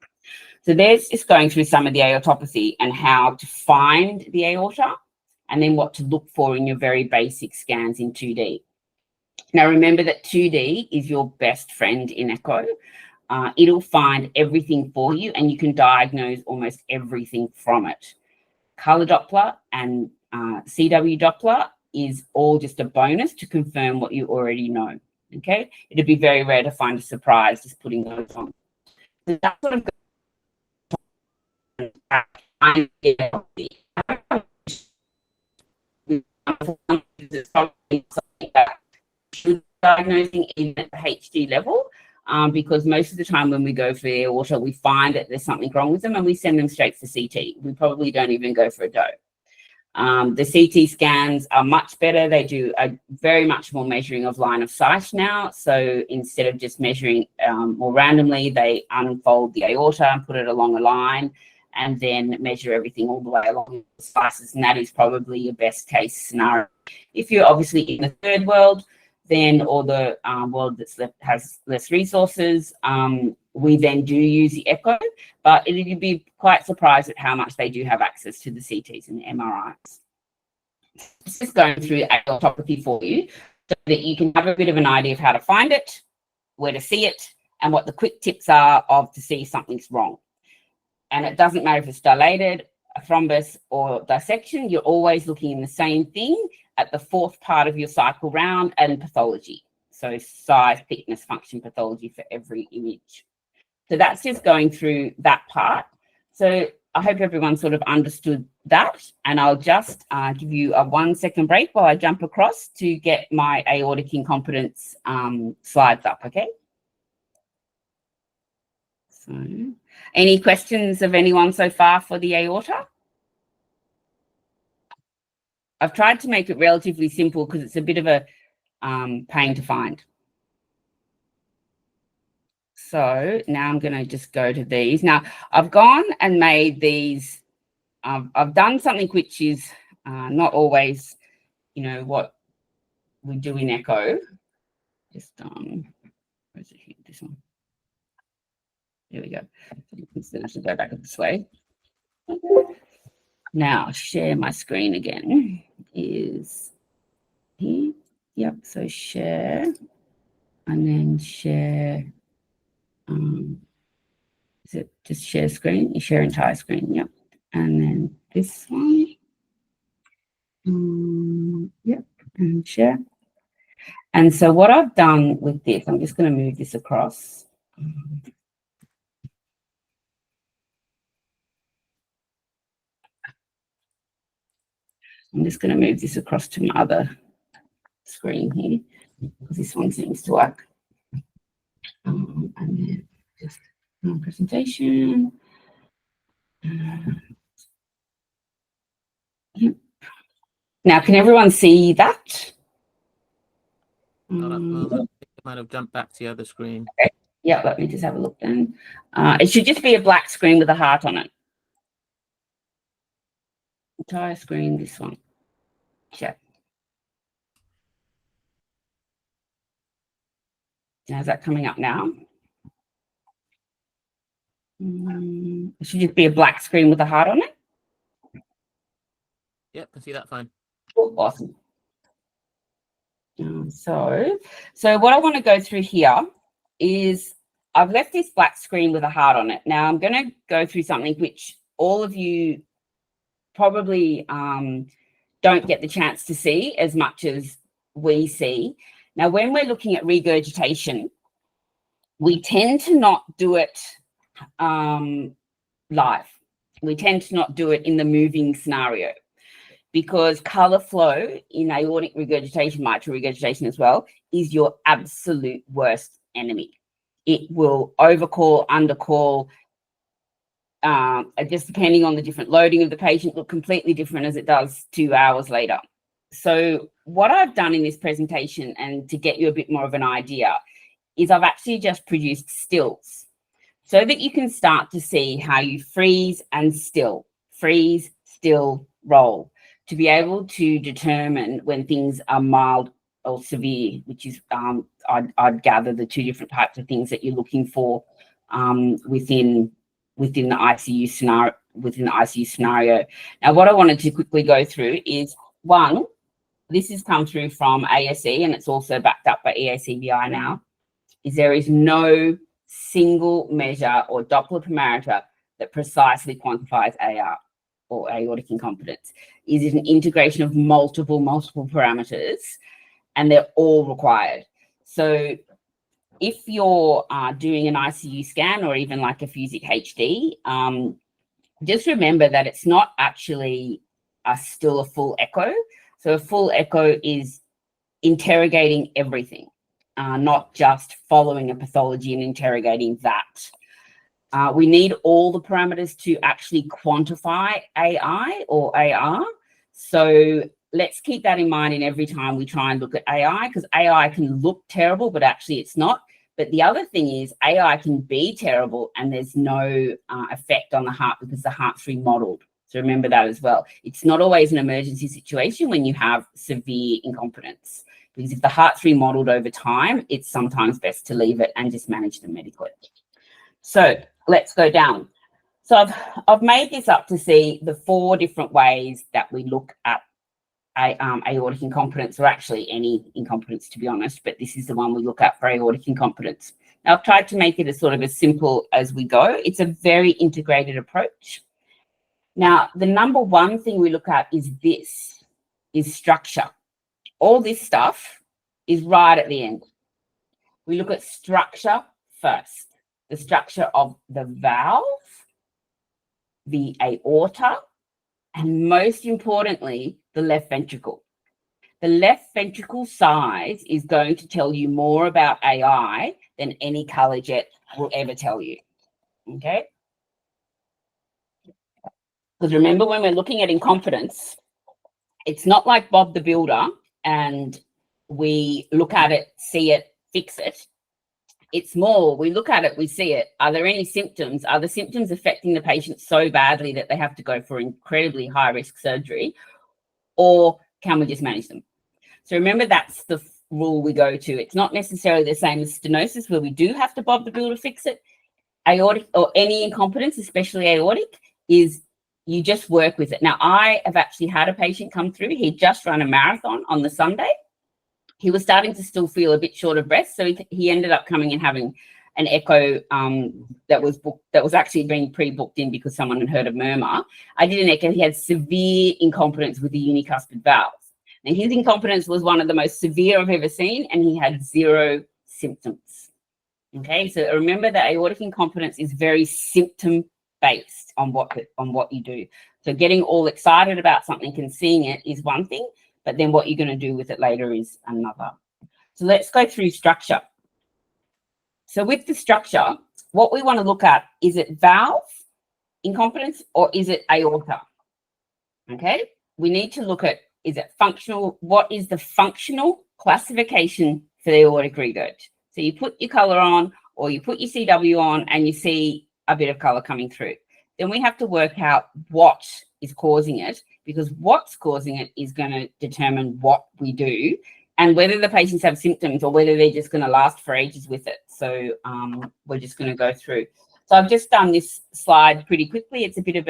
So there's just going through some of the aortopathy and how to find the aorta, and then what to look for in your very basic scans in 2D. Now, remember that 2D is your best friend in echo. It'll find everything for you, and you can diagnose almost everything from it. Color Doppler and CW Doppler is all just a bonus to confirm what you already know. Okay, it'd be very rare to find a surprise just putting those on. So that's sort of diagnosing even at the HD level, because most of the time when we go for the aorta, we find that there's something wrong with them and we send them straight for CT. We probably don't even go for a DO. The CT scans are much better. They do a very much more measuring of line of sight now. So instead of just measuring more randomly, they unfold the aorta and put it along a line, and then measure everything all the way along the slices, and that is probably your best case scenario. If you're obviously in the third world, then, or the world has less resources, we then do use the echo, but you'd be quite surprised at how much they do have access to the CTs and the MRIs. This is going through aortopathy for you, so that you can have a bit of an idea of how to find it, where to see it, and what the quick tips are to see if something's wrong. And it doesn't matter if it's dilated, a thrombus, or dissection, you're always looking in the same thing at the fourth part of your cycle round, and pathology. So size, thickness, function, pathology for every image. So that's just going through that part. So I hope everyone sort of understood that. And I'll just give you a 1 second break while I jump across to get my aortic incompetence slides up, okay? So any questions of anyone so far for the aorta? I've tried to make it relatively simple because it's a bit of a pain to find. So now I'm going to just go to these. Now, I've gone and made these. I've done something which is not always, you know, what we do in echo. Just, where's it here? This one. There we go. Then I should go back this way. Now, share my screen again is here. Yep, so share, and then share. Is it just share screen? You share entire screen, yep. And then this one. Yep, and share. And so what I've done with this, I'm just going to move this across. I'm just going to move this across to my other screen here, because this one seems to work. And then just presentation. Yep. Now, can everyone see that? Not at the moment. It might have jumped back to the other screen. Okay. Yeah, let me just have a look then. It should just be a black screen with a heart on it. Entire screen, this one. Check. Now, is that coming up now? It should just be a black screen with a heart on it. Yep, can see that fine. Oh, awesome. So what I want to go through here is I've left this black screen with a heart on it. Now I'm going to go through something which all of you probably don't get the chance to see as much as we see. Now, when we're looking at regurgitation, we tend to not do it live. We tend to not do it in the moving scenario because color flow in aortic regurgitation, mitral regurgitation as well, is your absolute worst enemy. It will overcall, undercall, just depending on the different loading of the patient, look completely different as it does 2 hours later. So what I've done in this presentation, and to get you a bit more of an idea, is I've actually just produced stills so that you can start to see how you freeze and still, roll, to be able to determine when things are mild or severe, which is, I'd gather, the two different types of things that you're looking for within the ICU scenario. Now, what I wanted to quickly go through is, one, this has come through from ASE, and it's also backed up by EACBI now, is there is no single measure or Doppler parameter that precisely quantifies AR or aortic incompetence. It is an integration of multiple parameters, and they're all required. So if you're doing an ICU scan or even like a Physic HD, just remember that it's not actually still a full echo. So a full echo is interrogating everything, not just following a pathology and interrogating that. We need all the parameters to actually quantify AI or AR. So let's keep that in mind in every time we try and look at AI, because AI can look terrible, but actually it's not. But the other thing is AI can be terrible and there's no effect on the heart because the heart's remodeled. So remember that as well. It's not always an emergency situation when you have severe incompetence, because if the heart's remodeled over time, it's sometimes best to leave it and just manage them medically. So let's go down. So I've made this up to see the 4 different ways that we look at aortic incompetence, or actually any incompetence, to be honest, but this is the one we look at for aortic incompetence. Now, I've tried to make it as sort of as simple as we go. It's a very integrated approach. Now, the number one thing we look at is structure. All this stuff is right at the end. We look at structure first, the structure of the valve, the aorta, and most importantly, the left ventricle. The left ventricle size is going to tell you more about AI than any color jet will ever tell you, okay? Because remember, when we're looking at incompetence, it's not like Bob the Builder and we look at it, see it, fix it. It's more, we look at it, we see it. Are there any symptoms? Are the symptoms affecting the patient so badly that they have to go for incredibly high-risk surgery? Or can we just manage them? So remember, that's the rule we go to. It's not necessarily the same as stenosis, where we do have to Bob the Builder fix it. Aortic, or any incompetence, especially aortic, is you just work with it. Now, I have actually had a patient come through. He just ran a marathon on the Sunday. He was starting to still feel a bit short of breath, so he ended up coming and having an echo that was actually being pre-booked in because someone had heard a murmur. I did an echo. He had severe incompetence with the unicuspid valve. Now, his incompetence was one of the most severe I've ever seen, and he had 0 symptoms. Okay, so remember that aortic incompetence is very symptom-based on what you do. So getting all excited about something and seeing it is one thing, but then what you're going to do with it later is another. So let's go through structure. So with the structure, what we want to look at, is it valve incompetence or is it aorta? Okay, we need to look at, is it functional? What is the functional classification for the aortic regurg? So you put your color on or you put your CW on and you see a bit of color coming through. Then we have to work out what is causing it, because what's causing it is going to determine what we do and whether the patients have symptoms or whether they're just going to last for ages with it. So we're just going to go through. So I've just done this slide pretty quickly. It's a bit of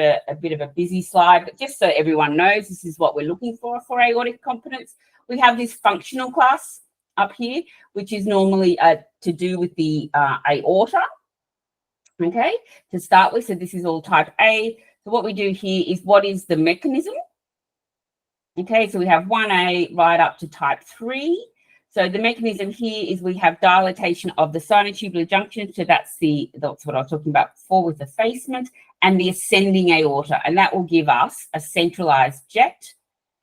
a busy slide, but just so everyone knows, this is what we're looking for aortic competence. We have this functional class up here, which is normally to do with the aorta. Okay, to start with, so this is all type A. So what we do here is, what is the mechanism? Okay, so we have 1A right up to type 3. So the mechanism here is we have dilatation of the sinotubular junction. So that's what I was talking about before with effacement, and the ascending aorta. And that will give us a centralized jet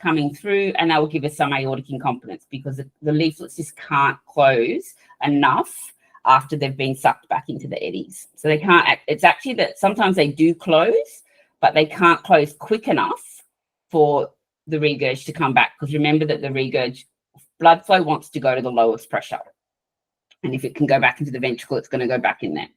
coming through, and that will give us some aortic incompetence because the leaflets just can't close enough after they've been sucked back into the eddies. So they can't, it's actually that sometimes they do close, but they can't close quick enough for the regurg to come back, because remember that the regurg blood flow wants to go to the lowest pressure, and if it can go back into the ventricle, it's going to go back in there.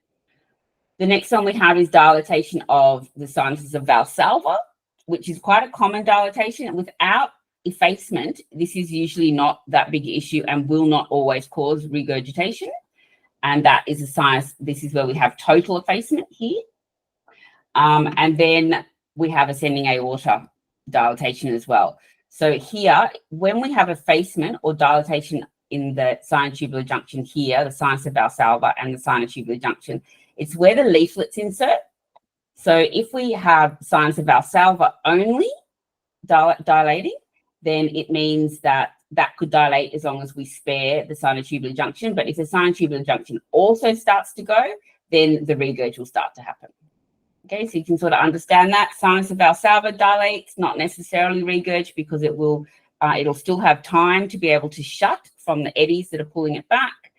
The next one we have is dilatation of the sinuses of Valsalva, which is quite a common dilatation. Without effacement, this is usually not that big issue and will not always cause regurgitation, and that is a sinus. This is where we have total effacement here, and then we have ascending aorta dilatation as well. So here, when we have effacement or dilatation in the sinotubular junction here, the sinus of Valsalva and the sinotubular junction, it's where the leaflets insert. So if we have sinus of Valsalva only dilating, then it means that could dilate as long as we spare the sinotubular junction. But if the sinotubular junction also starts to go, then the regurg will start to happen. Okay, so you can sort of understand that. Sinus of Valsalva dilates, not necessarily regurg, because it'll still have time to be able to shut from the eddies that are pulling it back.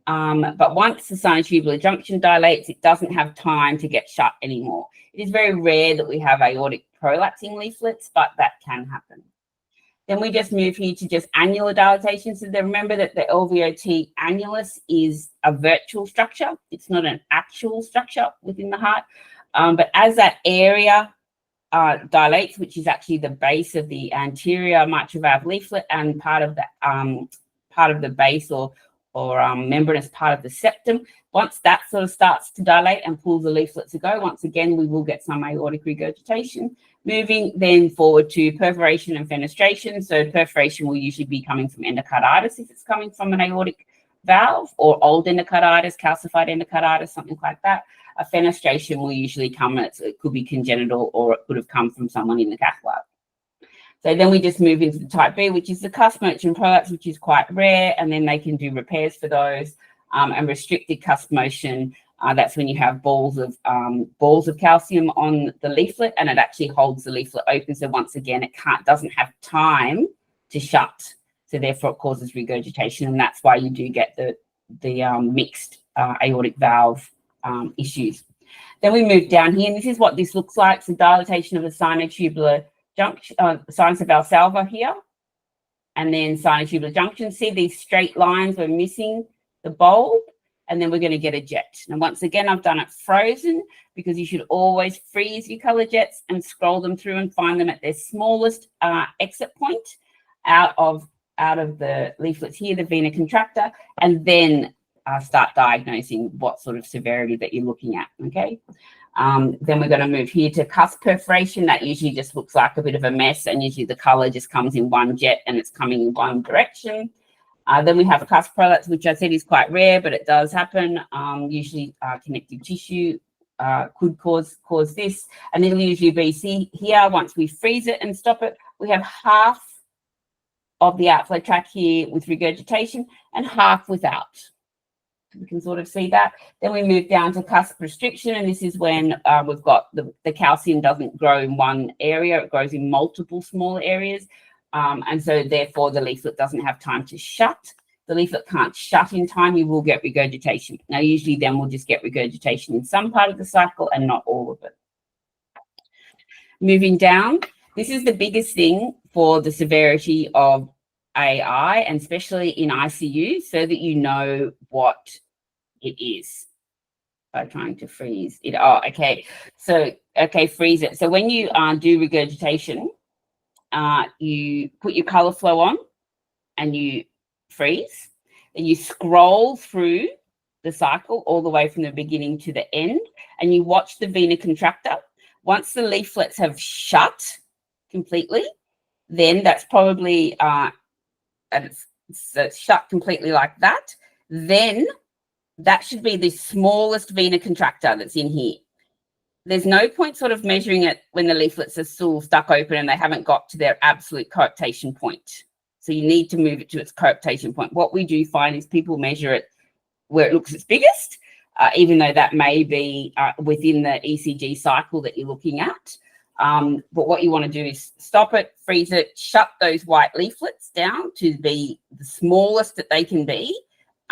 But once the sinotubular junction dilates, it doesn't have time to get shut anymore. It is very rare that we have aortic prolapsing leaflets, but that can happen. Then we just move here to just annular dilatation. So then remember that the LVOT annulus is a virtual structure. It's not an actual structure within the heart. But as that area dilates, which is actually the base of the anterior mitral valve leaflet and part of the base or membranous part of the septum, once that sort of starts to dilate and pull the leaflets to go, once again, we will get some aortic regurgitation. Moving then forward to perforation and fenestration. So perforation will usually be coming from endocarditis if it's coming from an aortic valve, or old endocarditis, calcified endocarditis, something like that. A fenestration will usually come, it could be congenital, or it could have come from someone in the cath lab. So then we just move into the type B, which is the cusp motion prolapse, which is quite rare, and then they can do repairs for those. And restricted cusp motion, that's when you have balls of calcium on the leaflet, and it actually holds the leaflet open. So once again, it doesn't have time to shut. So therefore, it causes regurgitation, and that's why you do get the mixed aortic valve issues. Then we move down here, and this is what this looks like. So dilatation of the sinotubular junction, sinus of Valsalva here, and then sinotubular junction. See these straight lines, we're missing the bulb, and then we're going to get a jet. And once again, I've done it frozen, because you should always freeze your color jets and scroll them through and find them at their smallest exit point out of the leaflets here, the vena contracta, and then start diagnosing what sort of severity that you're looking at. Okay. Then we're going to move here to cusp perforation. That usually just looks like a bit of a mess, and usually the color just comes in one jet and it's coming in one direction. Then we have a cusp prolapse, which I said is quite rare, but it does happen. Usually connective tissue could cause this, and it'll usually be, see here, once we freeze it and stop it, we have half of the outflow tract here with regurgitation and half without. We can sort of see that. Then we move down to cusp restriction, and this is when we've got the calcium doesn't grow in one area, it grows in multiple small areas. And so therefore the leaflet doesn't have time to shut. The leaflet can't shut in time, you will get regurgitation. Now, usually then we'll just get regurgitation in some part of the cycle and not all of it. Moving down, this is the biggest thing for the severity of AI, and especially in ICU, so that you know what it is. By trying to freeze it. Oh, okay. So, okay, freeze it. So when you do regurgitation, you put your color flow on and you freeze, and you scroll through the cycle all the way from the beginning to the end, and you watch the vena contracta. Once the leaflets have shut completely, then that's probably it's shut completely like that. Then that should be the smallest vena contracta that's in here. There's no point sort of measuring it when the leaflets are still stuck open and they haven't got to their absolute coaptation point. So you need to move it to its coaptation point. What we do find is people measure it where it looks its biggest, even though that may be within the ECG cycle that you're looking at. But what you want to do is stop it, freeze it, shut those white leaflets down to be the smallest that they can be.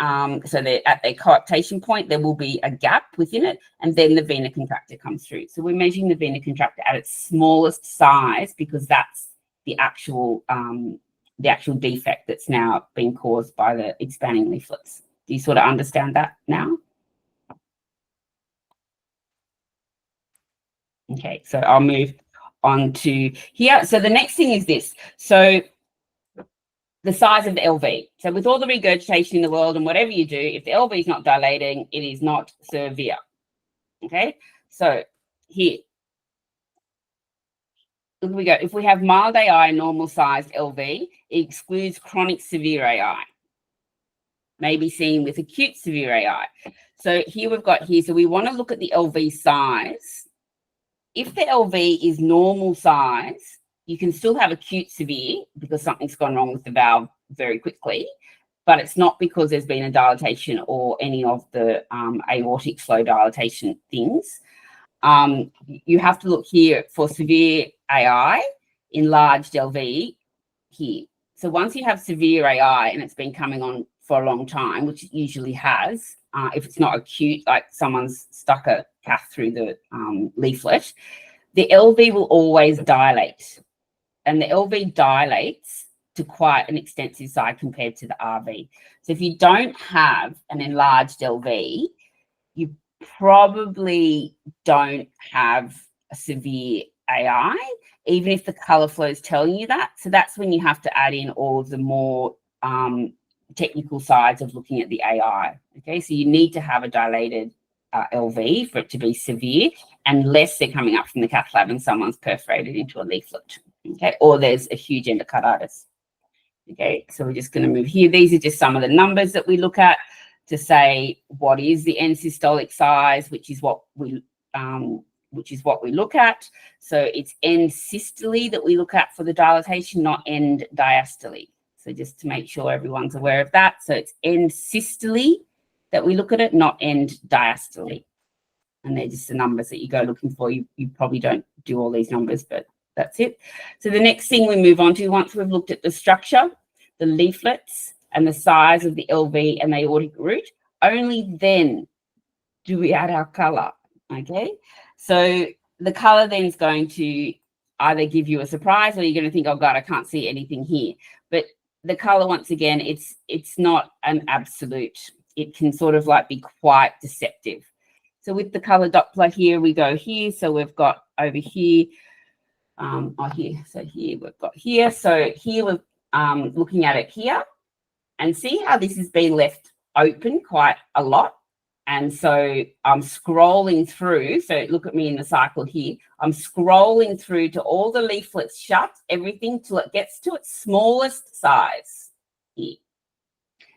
So they're at their coaptation point, there will be a gap within it, and then the vena contracta comes through. So we're measuring the vena contracta at its smallest size because that's the actual defect that's now being caused by the expanding leaflets. Do you sort of understand that now? Okay, so I'll move on to here. So the next thing is this. So the size of the LV. So with all the regurgitation in the world and whatever you do, if the LV is not dilating, it is not severe. Okay, so here, look, we go. If we have mild AI, normal sized LV, it excludes chronic severe AI. May be seen with acute severe AI. So here we've got here, so we want to look at the LV size. If the LV is normal size, you can still have acute severe because something's gone wrong with the valve very quickly, but it's not because there's been a dilatation or any of the aortic flow dilatation things. You have to look here for severe AI, enlarged LV here. So once you have severe AI and it's been coming on for a long time, which it usually has, if it's not acute, like someone's stuck a cath through the leaflet, the LV will always dilate. And the LV dilates to quite an extensive size compared to the RV. So if you don't have an enlarged LV, you probably don't have a severe AI, even if the colour flow is telling you that. So that's when you have to add in all of the more technical sides of looking at the AI. Okay, so you need to have a dilated LV for it to be severe, unless they're coming up from the cath lab and someone's perforated into a leaflet. Okay, or there's a huge endocarditis. Okay, so we're just going to move here. These are just some of the numbers that we look at to say what is the end systolic size, which is what we look at. So it's end systole that we look at for the dilatation, not end diastole. So just to make sure everyone's aware of that. So it's end systole that we look at it, not end diastole. And they're just the numbers that you go looking for. You probably don't do all these numbers, but that's it. So the next thing we move on to, once we've looked at the structure, the leaflets, and the size of the LV and the aortic root, only then do we add our colour. Okay, so the colour then is going to either give you a surprise, or you're going to think, oh God, I can't see anything here. But the colour, once again, it's not an absolute. It can sort of like be quite deceptive. So with the colour Doppler here, we go here. So we've got over here, here. So here we've got here. So here we're looking at it here, and see how this has been left open quite a lot. And so I'm scrolling through. So look at me in the cycle here. I'm scrolling through to all the leaflets shut, everything till it gets to its smallest size here.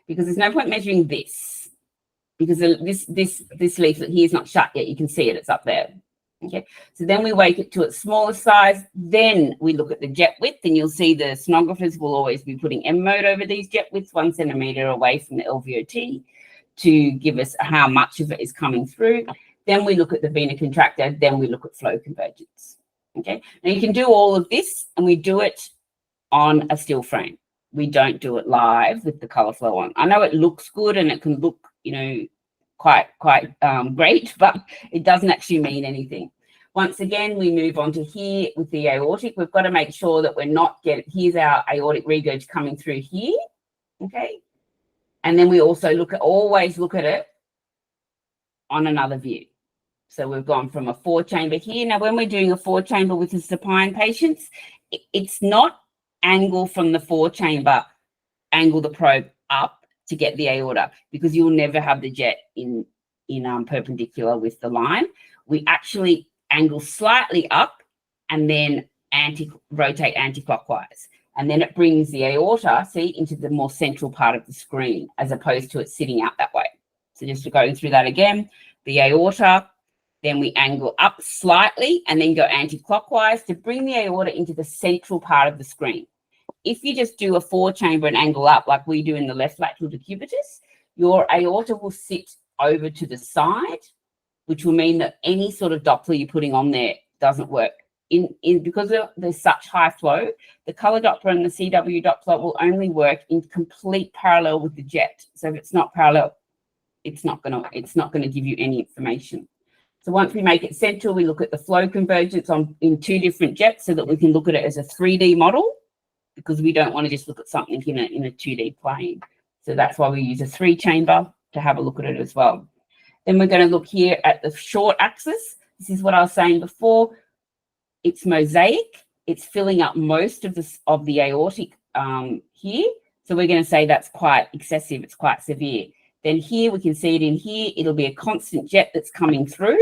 Because there's no point measuring this, because this leaflet here is not shut yet. You can see it, it's up there. Okay, so then we wake it to its smallest size. Then we look at the jet width, and you'll see the sonographers will always be putting M mode over these jet widths 1 centimetre away from the LVOT to give us how much of it is coming through. Then we look at the vena contracta, then we look at flow convergence. Okay, now you can do all of this, and we do it on a still frame. We don't do it live with the colour flow on. I know it looks good and it can look, you know, quite great, but it doesn't actually mean anything. Once again, we move on to here with the aortic. We've got to make sure that we're not here's our aortic regurg coming through here. Okay, and then we also always look at it on another view. So we've gone from a 4-chamber here. Now, when we're doing a 4-chamber with the supine patients, it's not angle from the 4-chamber, angle the probe up. to get the aorta, because you'll never have the jet in perpendicular with the line. We actually angle slightly up and then rotate anti-clockwise. And then it brings the aorta, see, into the more central part of the screen, as opposed to it sitting out that way. So just to go through that again, the aorta, then we angle up slightly and then go anti-clockwise to bring the aorta into the central part of the screen. If you just do a 4-chamber and angle up like we do in the left lateral decubitus, your aorta will sit over to the side, which will mean that any sort of Doppler you're putting on there doesn't work. Because there's such high flow, the color Doppler and the CW Doppler will only work in complete parallel with the jet. So if it's not parallel, it's not gonna give you any information. So once we make it central, we look at the flow convergence in 2 different jets so that we can look at it as a 3D model, because we don't want to just look at something in a 2D plane. So that's why we use a 3-chamber to have a look at it as well. Then we're going to look here at the short axis. This is what I was saying before. It's mosaic. It's filling up most of the aortic here. So we're going to say that's quite excessive. It's quite severe. Then here we can see it in here. It'll be a constant jet that's coming through,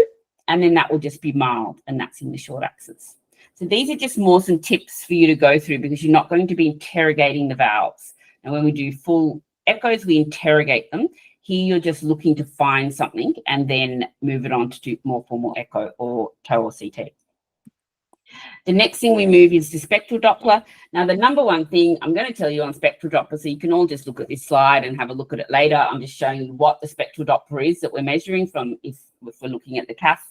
and then that will just be mild, and that's in the short axis. So these are just more some tips for you to go through, because you're not going to be interrogating the valves. And when we do full echoes, we interrogate them. Here, you're just looking to find something and then move it on to do more formal echo or TOE or CT. The next thing we move is the spectral Doppler. Now, the number one thing I'm going to tell you on spectral Doppler, so you can all just look at this slide and have a look at it later. I'm just showing you what the spectral Doppler is that we're measuring from, if we're looking at the cath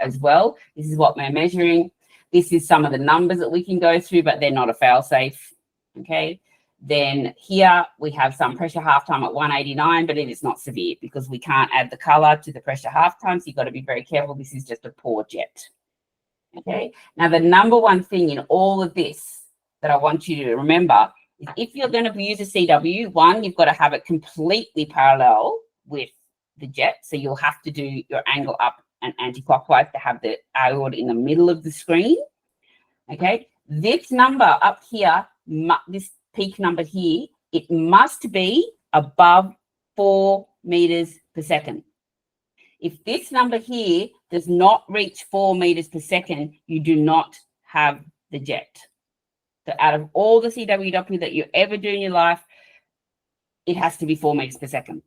as well. This is what we're measuring. This is some of the numbers that we can go through, but they're not a fail-safe, okay? Then here we have some pressure half-time at 189, but it is not severe because we can't add the color to the pressure half-time, so you've got to be very careful. This is just a poor jet, okay? Now, the number one thing in all of this that I want you to remember is if you're going to use a CW, one, you've got to have it completely parallel with the jet, so you'll have to do your angle up and anti-clockwise to have the aorta in the middle of the screen, okay? This number up here, this peak number here, it must be above 4 meters per second. If this number here does not reach 4 meters per second, you do not have the jet. So out of all the CWW that you ever do in your life, it has to be 4 meters per second.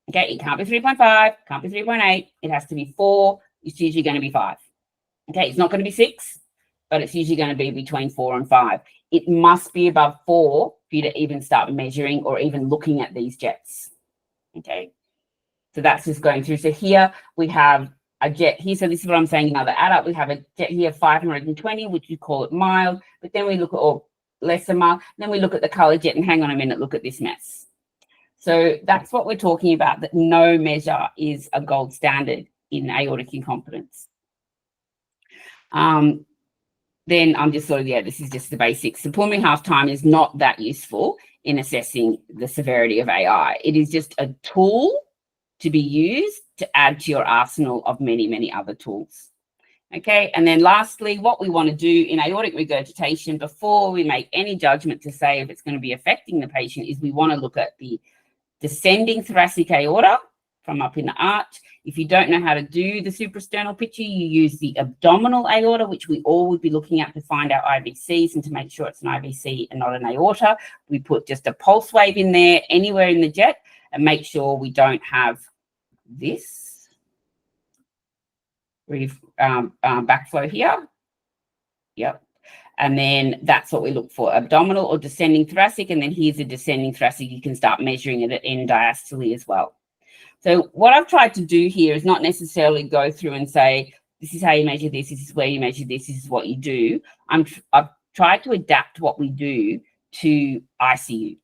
Okay, it can't be 3.5, can't be 3.8. It has to be 4. It's usually going to be 5. Okay, it's not going to be 6, but it's usually going to be between 4 and 5. It must be above 4 for you to even start measuring or even looking at these jets. Okay, so that's just going through. So here we have a jet here. So this is what I'm saying, another add up. We have a jet here, 520, which you call it mild, but then we look at all lesser mild. Then we look at the color jet, and hang on a minute, look at this mess. So that's what we're talking about, that no measure is a gold standard in aortic incompetence. Then I'm just sort of, this is just the basics. The pulmonary half-time is not that useful in assessing the severity of AI. It is just a tool to be used to add to your arsenal of many, many other tools. Okay, and then lastly, what we want to do in aortic regurgitation before we make any judgment to say if it's going to be affecting the patient is we want to look at the descending thoracic aorta from up in the arch. If you don't know how to do the suprasternal picture, you use the abdominal aorta, which we all would be looking at to find our IVCs and to make sure it's an IVC and not an aorta. We put just a pulse wave in there anywhere in the jet and make sure we don't have this backflow here. Yep. And then that's what we look for, abdominal or descending thoracic. And then here's a descending thoracic. You can start measuring it at end diastole as well. So what I've tried to do here is not necessarily go through and say, this is how you measure this is where you measure this is what you do. I've tried to adapt what we do to ICU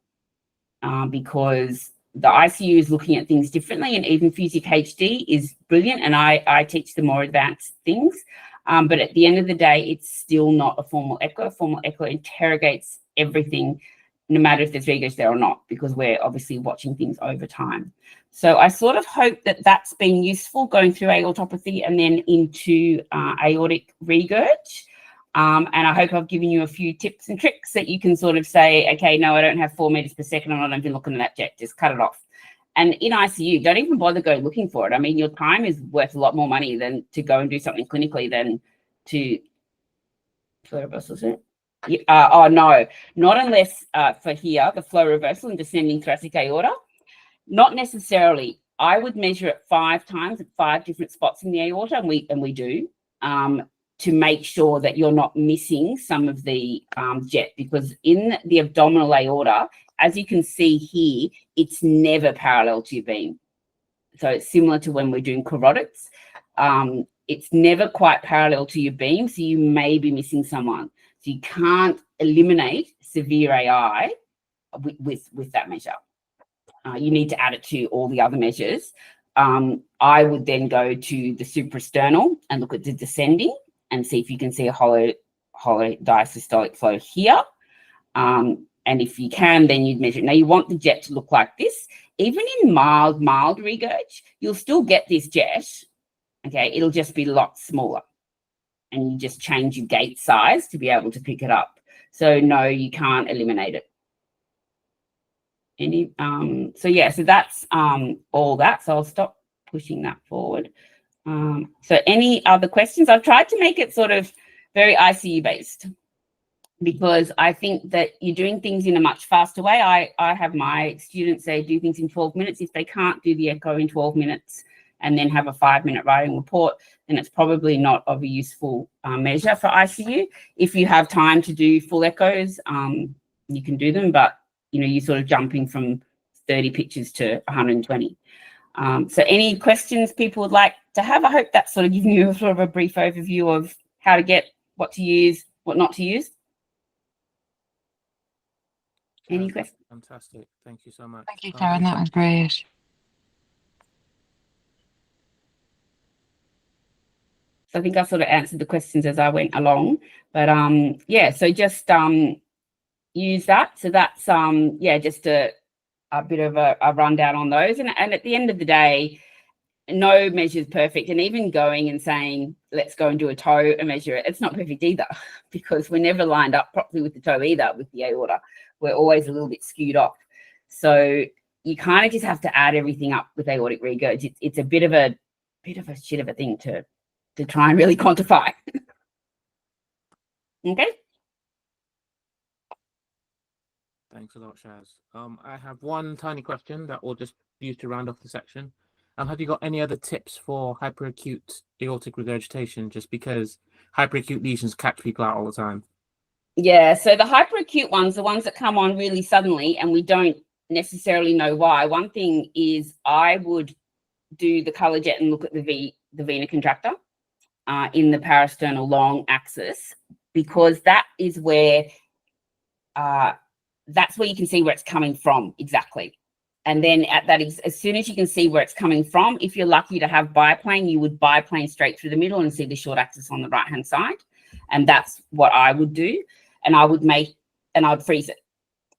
because the ICU is looking at things differently, and even Physic HD is brilliant, and I teach the more advanced things. But at the end of the day, it's still not a formal echo. A formal echo interrogates everything, no matter if there's regos there or not, because we're obviously watching things over time. So I sort of hope that that's been useful going through aortopathy and then into aortic regurg. And I hope I've given you a few tips and tricks that you can sort of say, okay, no, I don't have 4 meters per second. I'm not even looking at that jet. Just cut it off. And in ICU, don't even bother go looking for it. I mean, your time is worth a lot more money than to go and do something clinically than to flow reversal, is it? Oh no, not unless for here, the flow reversal and descending thoracic aorta. Not necessarily. I would measure it 5 times at 5 different spots in the aorta, and we do, to make sure that you're not missing some of the jet, because in the abdominal aorta, as you can see here, it's never parallel to your beam. So it's similar to when we're doing carotids. It's never quite parallel to your beam, so you may be missing someone. So you can't eliminate severe AI with that measure. You need to add it to all the other measures. I would then go to the suprasternal and look at the descending and see if you can see a hollow diastolic flow here. And if you can, then you'd measure it. Now, you want the jet to look like this. Even in mild regurg, you'll still get this jet. Okay, it'll just be a lot smaller. And you just change your gate size to be able to pick it up. So no, you can't eliminate it. So that's all that. So I'll stop pushing that forward. So any other questions? I've tried to make it sort of very ICU based, because I think that you're doing things in a much faster way. I have my students, they do things in 12 minutes. If they can't do the echo in 12 minutes and then have a 5-minute writing report, then it's probably not of a useful measure for ICU. If you have time to do full echoes, you can do them, but you're sort of jumping from 30 pictures to 120. So any questions people would like to have? I hope that's sort of giving you a sort of a brief overview of how to get, what to use, what not to use. Any questions? Fantastic. Thank you so much. Thank you, Sharon. That was great. So I think I sort of answered the questions as I went along, but yeah, so just use that. So that's just a bit of a rundown on those. And at the end of the day, no measure is perfect. And even going and saying, let's go and do a toe and measure it, it's not perfect either, because we're never lined up properly with the toe either, with the aorta. We're always a little bit skewed off. So you kind of just have to add everything up with aortic regurg. It's a bit of a shit of a thing to try and really quantify. Okay. Thanks a lot, Shaz. I have one tiny question that we'll just use to round off the section. Have you got any other tips for hyperacute aortic regurgitation? Just because hyperacute lesions catch people out all the time. Yeah, so the hyperacute ones, the ones that come on really suddenly and we don't necessarily know why. One thing is I would do the color jet and look at the vena contracta in the parasternal long axis, because that is where you can see where it's coming from exactly. And then as soon as you can see where it's coming from, if you're lucky to have biplane, you would biplane straight through the middle and see the short axis on the right-hand side. And that's what I would do. And I'd freeze it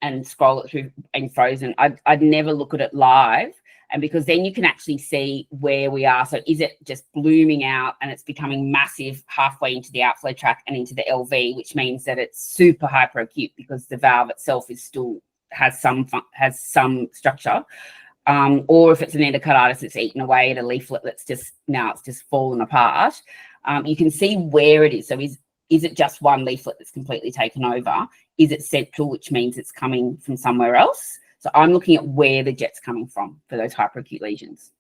and scroll it through in frozen. I'd never look at it live. And because then you can actually see where we are. So is it just blooming out and it's becoming massive halfway into the outflow tract and into the LV, which means that it's super hyperacute because the valve itself is still has some structure. Or if it's an endocarditis, it's eaten away at a leaflet that's just fallen apart. You can see where it is. So is it just one leaflet that's completely taken over? Is it central, which means it's coming from somewhere else? So I'm looking at where the jet's coming from for those hyperacute lesions.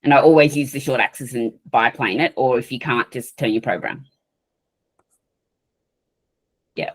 And I always use the short axis and biplane it, or if you can't, just turn your program. Yeah.